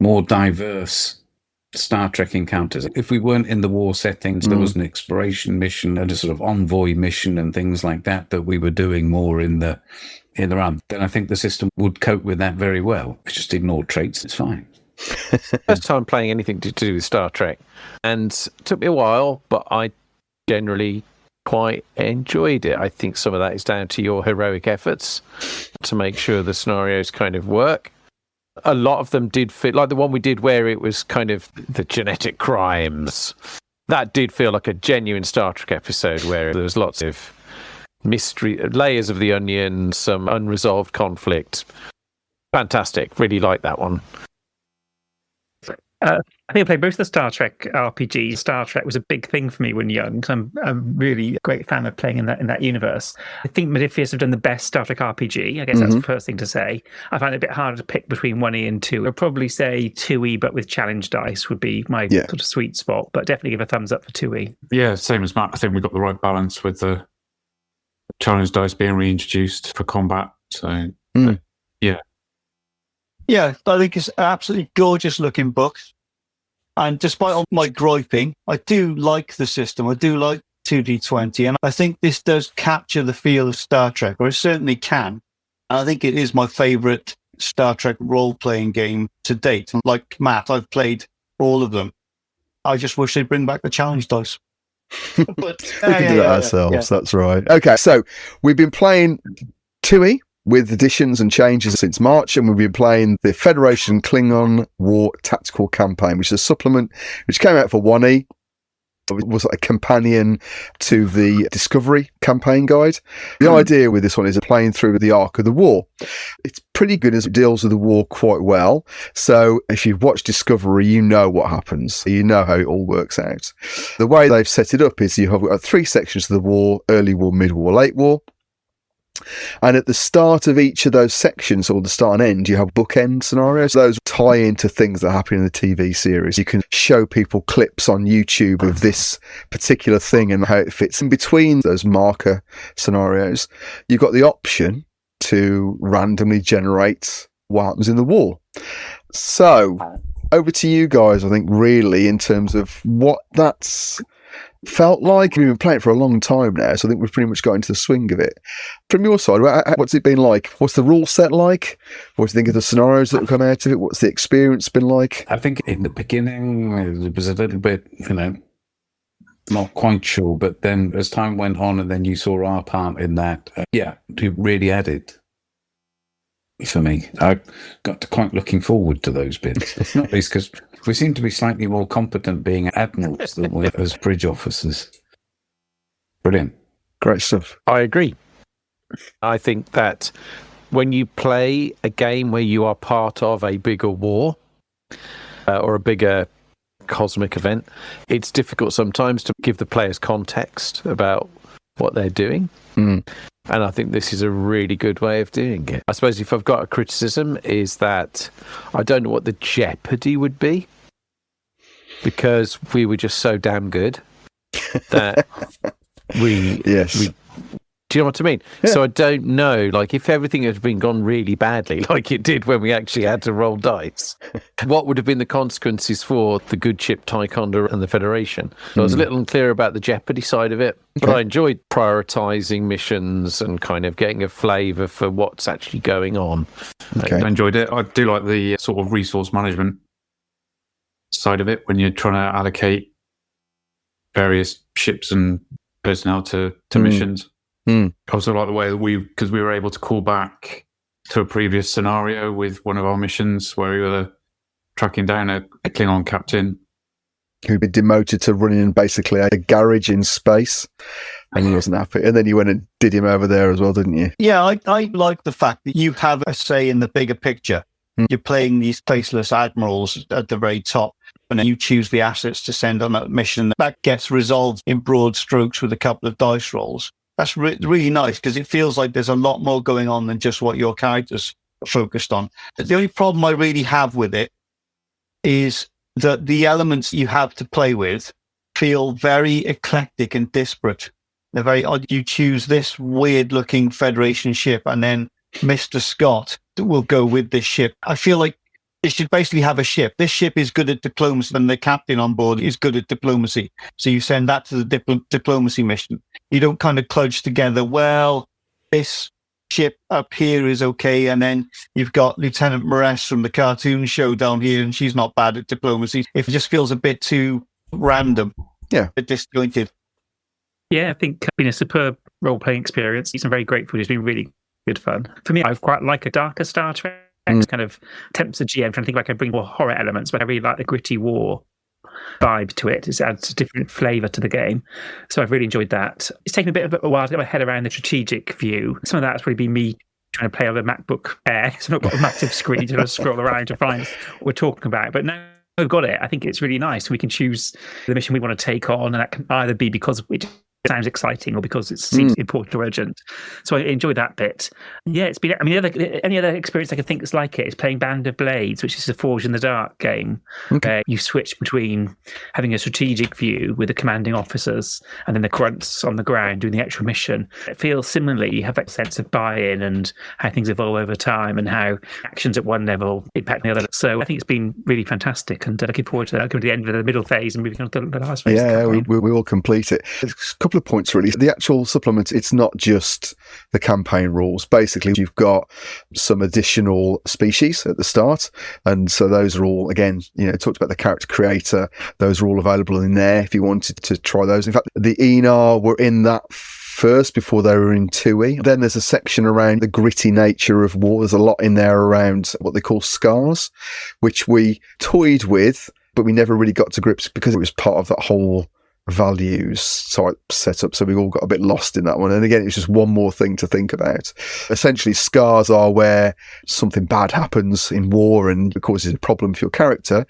more diverse Star Trek encounters. If we weren't in the war settings, there was an exploration mission and a sort of envoy mission and things like that we were doing more in the run, then I think the system would cope with that very well. If just ignore traits, it's fine. First time playing anything to do with Star Trek, and it took me a while, but I generally quite enjoyed it. I think some of that is down to your heroic efforts to make sure the scenarios kind of work. A lot of them did fit, like the one we did where it was kind of the genetic crimes. That did feel like a genuine Star Trek episode where there was lots of mystery, layers of the onion, some unresolved conflict. Fantastic. Really like that one. I think I played both the Star Trek RPGs. Star Trek was a big thing for me when young, because I'm really a great fan of playing in that universe. I think Modiphius have done the best Star Trek RPG. I guess that's the first thing to say. I find it a bit harder to pick between 1E and 2. I'd probably say 2E, but with challenge dice would be my sort of sweet spot. But definitely give a thumbs up for 2E. Yeah, same as Matt. I think we got the right balance with the challenge dice being reintroduced for combat. So, yeah. Yeah, I think it's an absolutely gorgeous looking book. And despite all my griping, I do like the system. I do like 2D20. And I think this does capture the feel of Star Trek, or it certainly can. And I think it is my favourite Star Trek role-playing game to date. And like Matt, I've played all of them. I just wish they'd bring back the challenge dice. But we can do that ourselves. That's right. Okay, so we've been playing 2E with additions and changes since March, and we've been playing the Federation Klingon War Tactical Campaign, which is a supplement which came out for 1E. It was like a companion to the Discovery campaign guide. The idea with this one is playing through the arc of the war. It's pretty good as it deals with the war quite well. So if you've watched Discovery, you know what happens. You know how it all works out. The way they've set it up is you have 3 sections of the war: early war, mid-war, late war. And at the start of each of those sections, or the start and end, you have bookend scenarios. Those tie into things that happen in the TV series. You can show people clips on YouTube of this particular thing and how it fits in between those marker scenarios. You've got the option to randomly generate what happens in the war. So, over to you guys, I think, really, in terms of what that's felt like. We've been playing it for a long time now, so I think we've pretty much got into the swing of it. From your side, what's it been like? What's the rule set like? What do you think of the scenarios that have come out of it? What's the experience been like? I think in the beginning it was a little bit, not quite sure, but then as time went on and then you saw our part in that, it really added for me. I got to quite looking forward to those bits, not least because we seem to be slightly more competent being admirals than we as bridge officers. Brilliant. Great stuff. I agree. I think that when you play a game where you are part of a bigger war, or a bigger cosmic event, it's difficult sometimes to give the players context about what they're doing. And I think this is a really good way of doing it. I suppose if I've got a criticism is that I don't know what the jeopardy would be, because we were just so damn good that we do you know what I mean? Yeah. So I don't know, like, if everything had been gone really badly, like it did when we actually had to roll dice, what would have been the consequences for the good ship Ticonda and the Federation? So I was a little unclear about the jeopardy side of it, but I enjoyed prioritising missions and kind of getting a flavour for what's actually going on. I enjoyed it. I do like the sort of resource management side of it when you're trying to allocate various ships and personnel to missions. I also like the way that because we were able to call back to a previous scenario with one of our missions where we were tracking down a Klingon captain who'd been demoted to running basically a garage in space, and he wasn't happy. And then you went and did him over there as well, didn't you? Yeah, I like the fact that you have a say in the bigger picture. You're playing these faceless admirals at the very top, and then you choose the assets to send on a mission. That gets resolved in broad strokes with a couple of dice rolls. That's really nice, because it feels like there's a lot more going on than just what your character's focused on. The only problem I really have with it is that the elements you have to play with feel very eclectic and disparate. They're very odd. You choose this weird-looking Federation ship, and then Mr. Scott will go with this ship. I feel like they should basically have a ship. This ship is good at diplomacy, and the captain on board is good at diplomacy. So you send that to the diplomacy mission. You don't kind of kludge together, well, this ship up here is okay, and then you've got Lieutenant Moress from the cartoon show down here, and she's not bad at diplomacy. It just feels a bit too random. Yeah. A bit disjointed. Yeah, I think it's been a superb role-playing experience. It's been very grateful. It's been really good fun. For me, I quite like a darker Star Trek. It's kind of tempts the GM trying to think if I can bring more horror elements, but I really like the gritty war vibe to it. It adds a different flavour to the game. So I've really enjoyed that. It's taken a bit of a while to get my head around the strategic view. Some of that's probably been me trying to play on the MacBook Air, so I've not got a massive screen to scroll around to find what we're talking about. But now we've got it. I think it's really nice. We can choose the mission we want to take on, and that can either be because it sounds exciting or because it seems important or urgent. So I enjoyed that bit. Yeah, it's been. I mean, any other experience I can think is like it is playing Band of Blades, which is a Forge in the Dark game. Where you switch between having a strategic view with the commanding officers and then the grunts on the ground doing the actual mission. It feels similarly. You have that sense of buy-in and how things evolve over time and how actions at one level impact the other. So I think it's been really fantastic, and looking forward to coming to the end of the middle phase and moving on to the last phase. Yeah, we will complete it. A couple of points really. The actual supplement, it's not just the campaign rules. Basically, you've got some additional species at the start, and so those are all, again, talked about the character creator. Those are all available in there if you wanted to try those. In fact, the Enar were in that first before they were in 2E. Then there's a section around the gritty nature of war. There's a lot in there around what they call scars, which we toyed with, but we never really got to grips because it was part of that whole values type setup, so we all got a bit lost in that one. And again, it's just one more thing to think about. Essentially, scars are where something bad happens in war and it causes a problem for your character.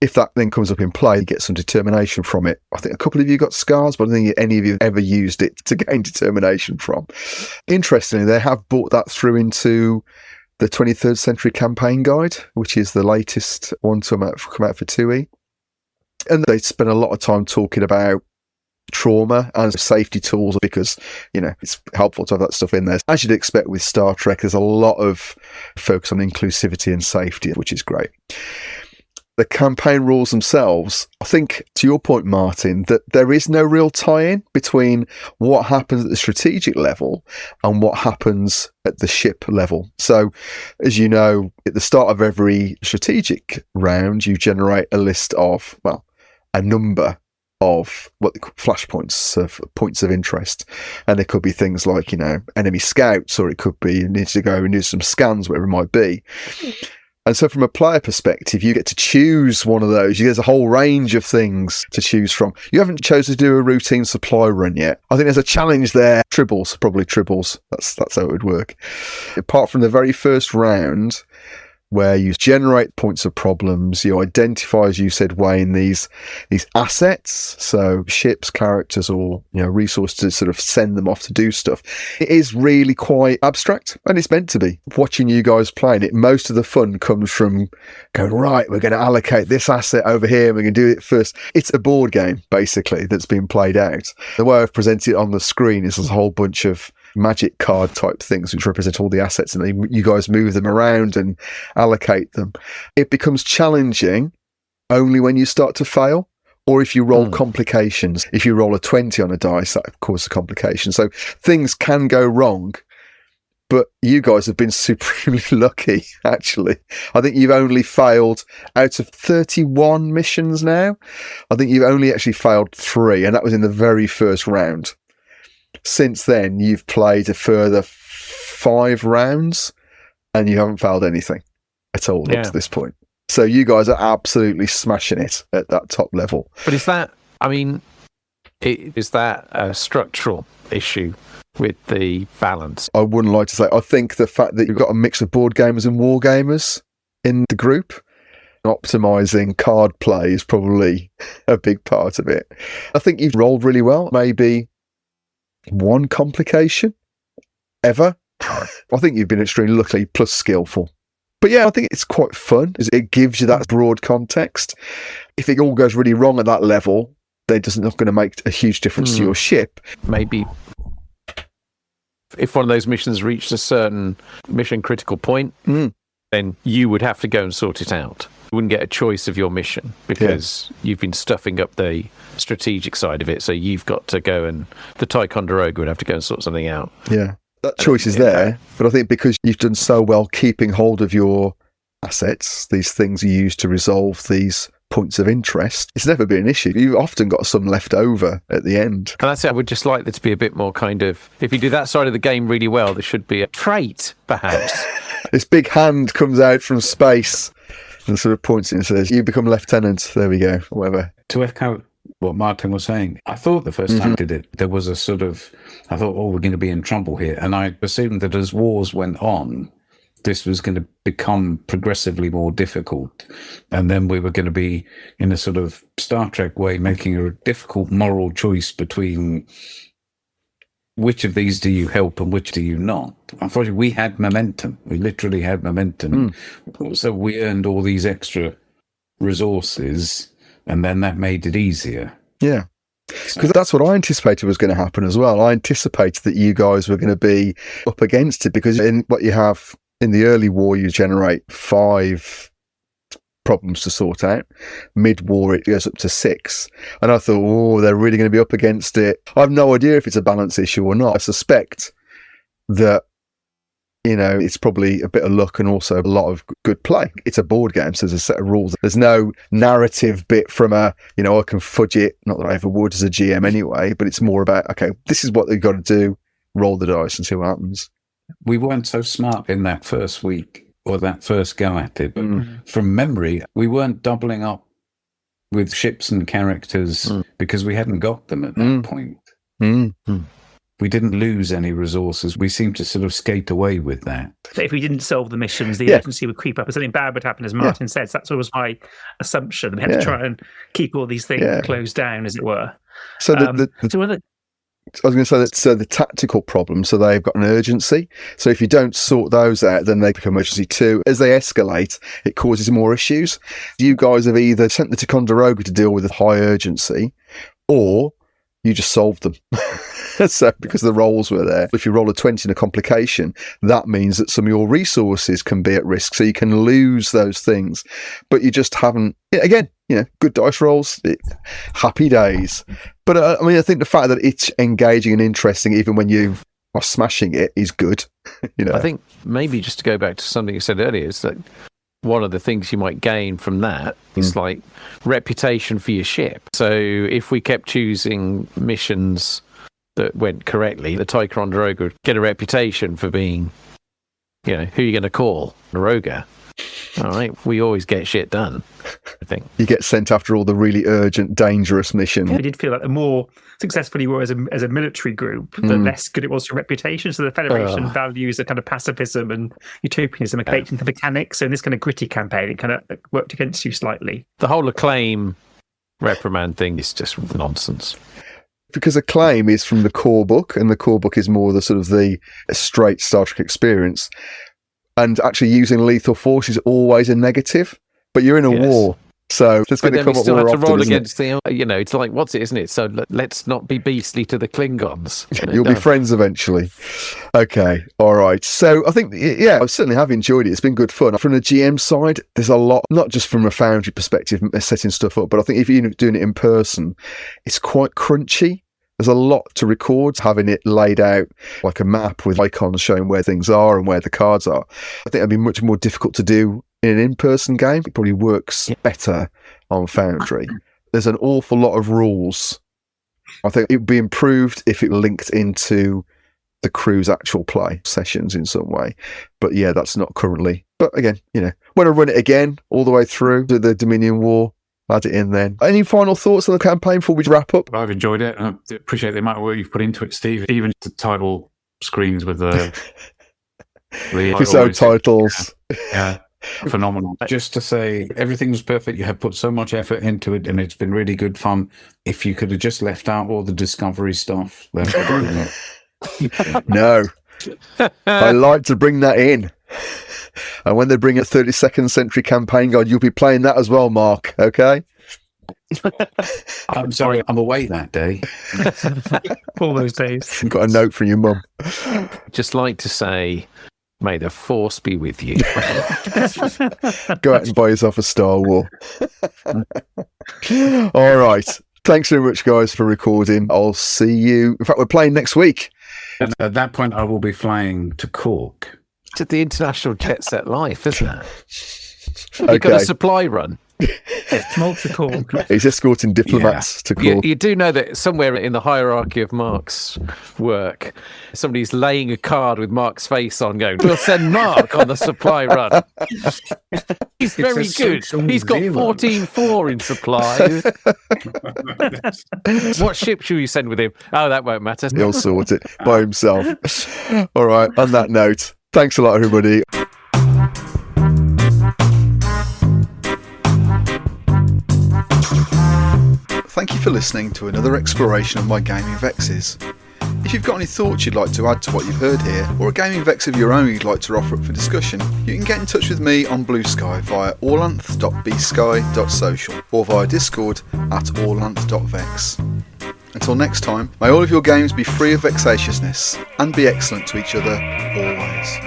If that then comes up in play, you get some determination from it. I think a couple of you got scars, but I don't think any of you ever used it to gain determination from. Interestingly, they have brought that through into the 23rd Century Campaign Guide, which is the latest one to come out for 2E. And they spend a lot of time talking about trauma and safety tools because, it's helpful to have that stuff in there. As you'd expect with Star Trek, there's a lot of focus on inclusivity and safety, which is great. The campaign rules themselves, I think, to your point, Martin, that there is no real tie-in between what happens at the strategic level and what happens at the ship level. So, as you know, at the start of every strategic round, you generate a list of, a number of what they call flashpoints, of points of interest. And it could be things like, enemy scouts, or it could be you need to go and do some scans, whatever it might be. And so from a player perspective, you get to choose one of those. There's a whole range of things to choose from. You haven't chosen to do a routine supply run yet. I think there's a challenge there. Probably tribbles. That's how it would work. Apart from the very first round, where you generate points of problems. You identify, as you said, Wayne, these assets, so ships, characters, or resources to sort of send them off to do stuff. It is really quite abstract, and it's meant to be. Watching you guys playing it, most of the fun comes from going, right, we're going to allocate this asset over here, and we're going to do it first. It's a board game, basically, that's been played out. The way I've presented it on the screen is a whole bunch of magic card type things which represent all the assets, and then you guys move them around and allocate them. It becomes challenging only when you start to fail, or if you roll complications. If you roll a 20 on a dice, that causes a complication. So things can go wrong, but you guys have been supremely lucky, actually. I think you've only failed out of 31 missions now. I think you've only actually failed 3, and that was in the very first round. Since then, you've played a further 5 rounds and you haven't failed anything at all up to this point. So you guys are absolutely smashing it at that top level. But is that a structural issue with the balance? I wouldn't like to say. I think the fact that you've got a mix of board gamers and war gamers in the group, optimizing card play is probably a big part of it. I think you've rolled really well. Maybe 1 complication ever. I think you've been extremely lucky plus skillful. But yeah, I think it's quite fun. It gives you that broad context. If it all goes really wrong at that level, then it's not going to make a huge difference to your ship. Maybe if one of those missions reached a certain mission critical point, then you would have to go and sort it out. You wouldn't get a choice of your mission because you've been stuffing up the strategic side of it. So you've got to go, and the Ticonderoga would have to go and sort something out. Yeah, that choice is there. But I think because you've done so well keeping hold of your assets, these things you use to resolve these points of interest, it's never been an issue. You've often got some left over at the end. And that's it. I would just like there to be a bit more kind of, if you do that side of the game really well, there should be a trait, perhaps. This big hand comes out from space and sort of points it and says, you become lieutenant. There we go, or whatever. To echo what Martin was saying, I thought the first time I did it, there was a sort of, I thought, we're going to be in trouble here. And I assumed that as wars went on, this was going to become progressively more difficult. And then we were going to be, in a sort of Star Trek way, making a difficult moral choice between which of these do you help and which do you not. Unfortunately, we had momentum. We literally had momentum. So we earned all these extra resources, and then that made it easier. Yeah. Because that's what I anticipated was going to happen as well. I anticipated that you guys were going to be up against it, because in what you have in the early war, you generate 5 problems to sort out. Mid-war, it goes up to 6. And I thought, they're really going to be up against it. I have no idea if it's a balance issue or not. I suspect that, it's probably a bit of luck and also a lot of good play. It's a board game, so there's a set of rules. There's no narrative bit from I can fudge it. Not that I ever would as a GM anyway, but it's more about, okay, this is what they've got to do. Roll the dice and see what happens. We weren't so smart in that first week or that first go at it. But from memory, we weren't doubling up with ships and characters because we hadn't got them at that point. We didn't lose any resources. We seemed to sort of skate away with that. So if we didn't solve the missions, the urgency would creep up and something bad would happen, as Martin said. So that was my assumption. We had to try and keep all these things closed down, as it were. So I was going to say that, so the tactical problems, so they've got an urgency. So if you don't sort those out, then they become urgency 2. As they escalate, it causes more issues. You guys have either sent the Ticonderoga to deal with a high urgency, or you just solved them. So because the rolls were there. If you roll a 20 in a complication, that means that some of your resources can be at risk. So you can lose those things, but you just haven't. Again, good dice rolls, happy days. But I think the fact that it's engaging and interesting, even when you are smashing it, is good. I think maybe just to go back to something you said earlier, is that one of the things you might gain from that is like reputation for your ship. So if we kept choosing missions that went correctly, the Ticonderoga would get a reputation for being, who you're going to call? Naroga. All right, we always get shit done. I think. You get sent after all the really urgent, dangerous missions. We did feel like the more successful you were as a military group, the less good it was for reputation. So the Federation values a kind of pacifism and utopianism baked into the mechanics. So in this kind of gritty campaign, it kind of worked against you slightly. The whole acclaim reprimand thing is just nonsense. Because Acclaim is from the core book, and the core book is more the sort of the straight Star Trek experience. And actually using lethal force is always a negative, but you're in a war. So it's going to come up more often. But then we still have to roll against the, it's like, what's it, isn't it? So let's not be beastly to the Klingons. You'll be friends eventually. Okay, all right. So I think, I certainly have enjoyed it. It's been good fun. From the GM side, there's a lot, not just from a Foundry perspective, setting stuff up, but I think if you're doing it in person, it's quite crunchy. There's a lot to record, having it laid out like a map with icons showing where things are and where the cards are. I think it'd be much more difficult to do in an in-person game. It probably works better on Foundry. There's an awful lot of rules. I think it would be improved if it linked into the crew's actual play sessions in some way. But yeah, that's not currently. But again, when I run it again all the way through to the Dominion War, add it in then. Any final thoughts on the campaign before we wrap up? I've enjoyed it. I appreciate the amount of work you've put into it, Steve. Even the title screens with the episode titles. Yeah. Phenomenal. Just to say, everything was perfect. You have put so much effort into it, and it's been really good fun. If you could have just left out all the Discovery stuff, no, I like to bring that in. And when they bring a 32nd century campaign guide, you'll be playing that as well, Mark. Okay. I'm sorry, I'm away that day. All those days. You've got a note from your mum. Just like to say, may the force be with you. Go out and buy yourself a Star War. All right. Thanks very much, guys, for recording. I'll see you. In fact, we're playing next week. And at that point, I will be flying to Cork. To the international jet set life, isn't it? You've got a supply run. Multiple. He's escorting diplomats to Cork. You do know that somewhere in the hierarchy of Mark's work, somebody's laying a card with Mark's face on going, we'll send Mark on the supply run. He's very good. He's got 14-4 in supply. What ship should we send with him? Oh, that won't matter. He'll sort it by himself. All right, on that note, thanks a lot, everybody. Thank you for listening to another exploration of my gaming vexes. If you've got any thoughts you'd like to add to what you've heard here, or a gaming vex of your own you'd like to offer up for discussion, you can get in touch with me on Blue Sky via orlanth.bsky.social or via Discord at orlanth.vex. Until next time, may all of your games be free of vexatiousness and be excellent to each other always.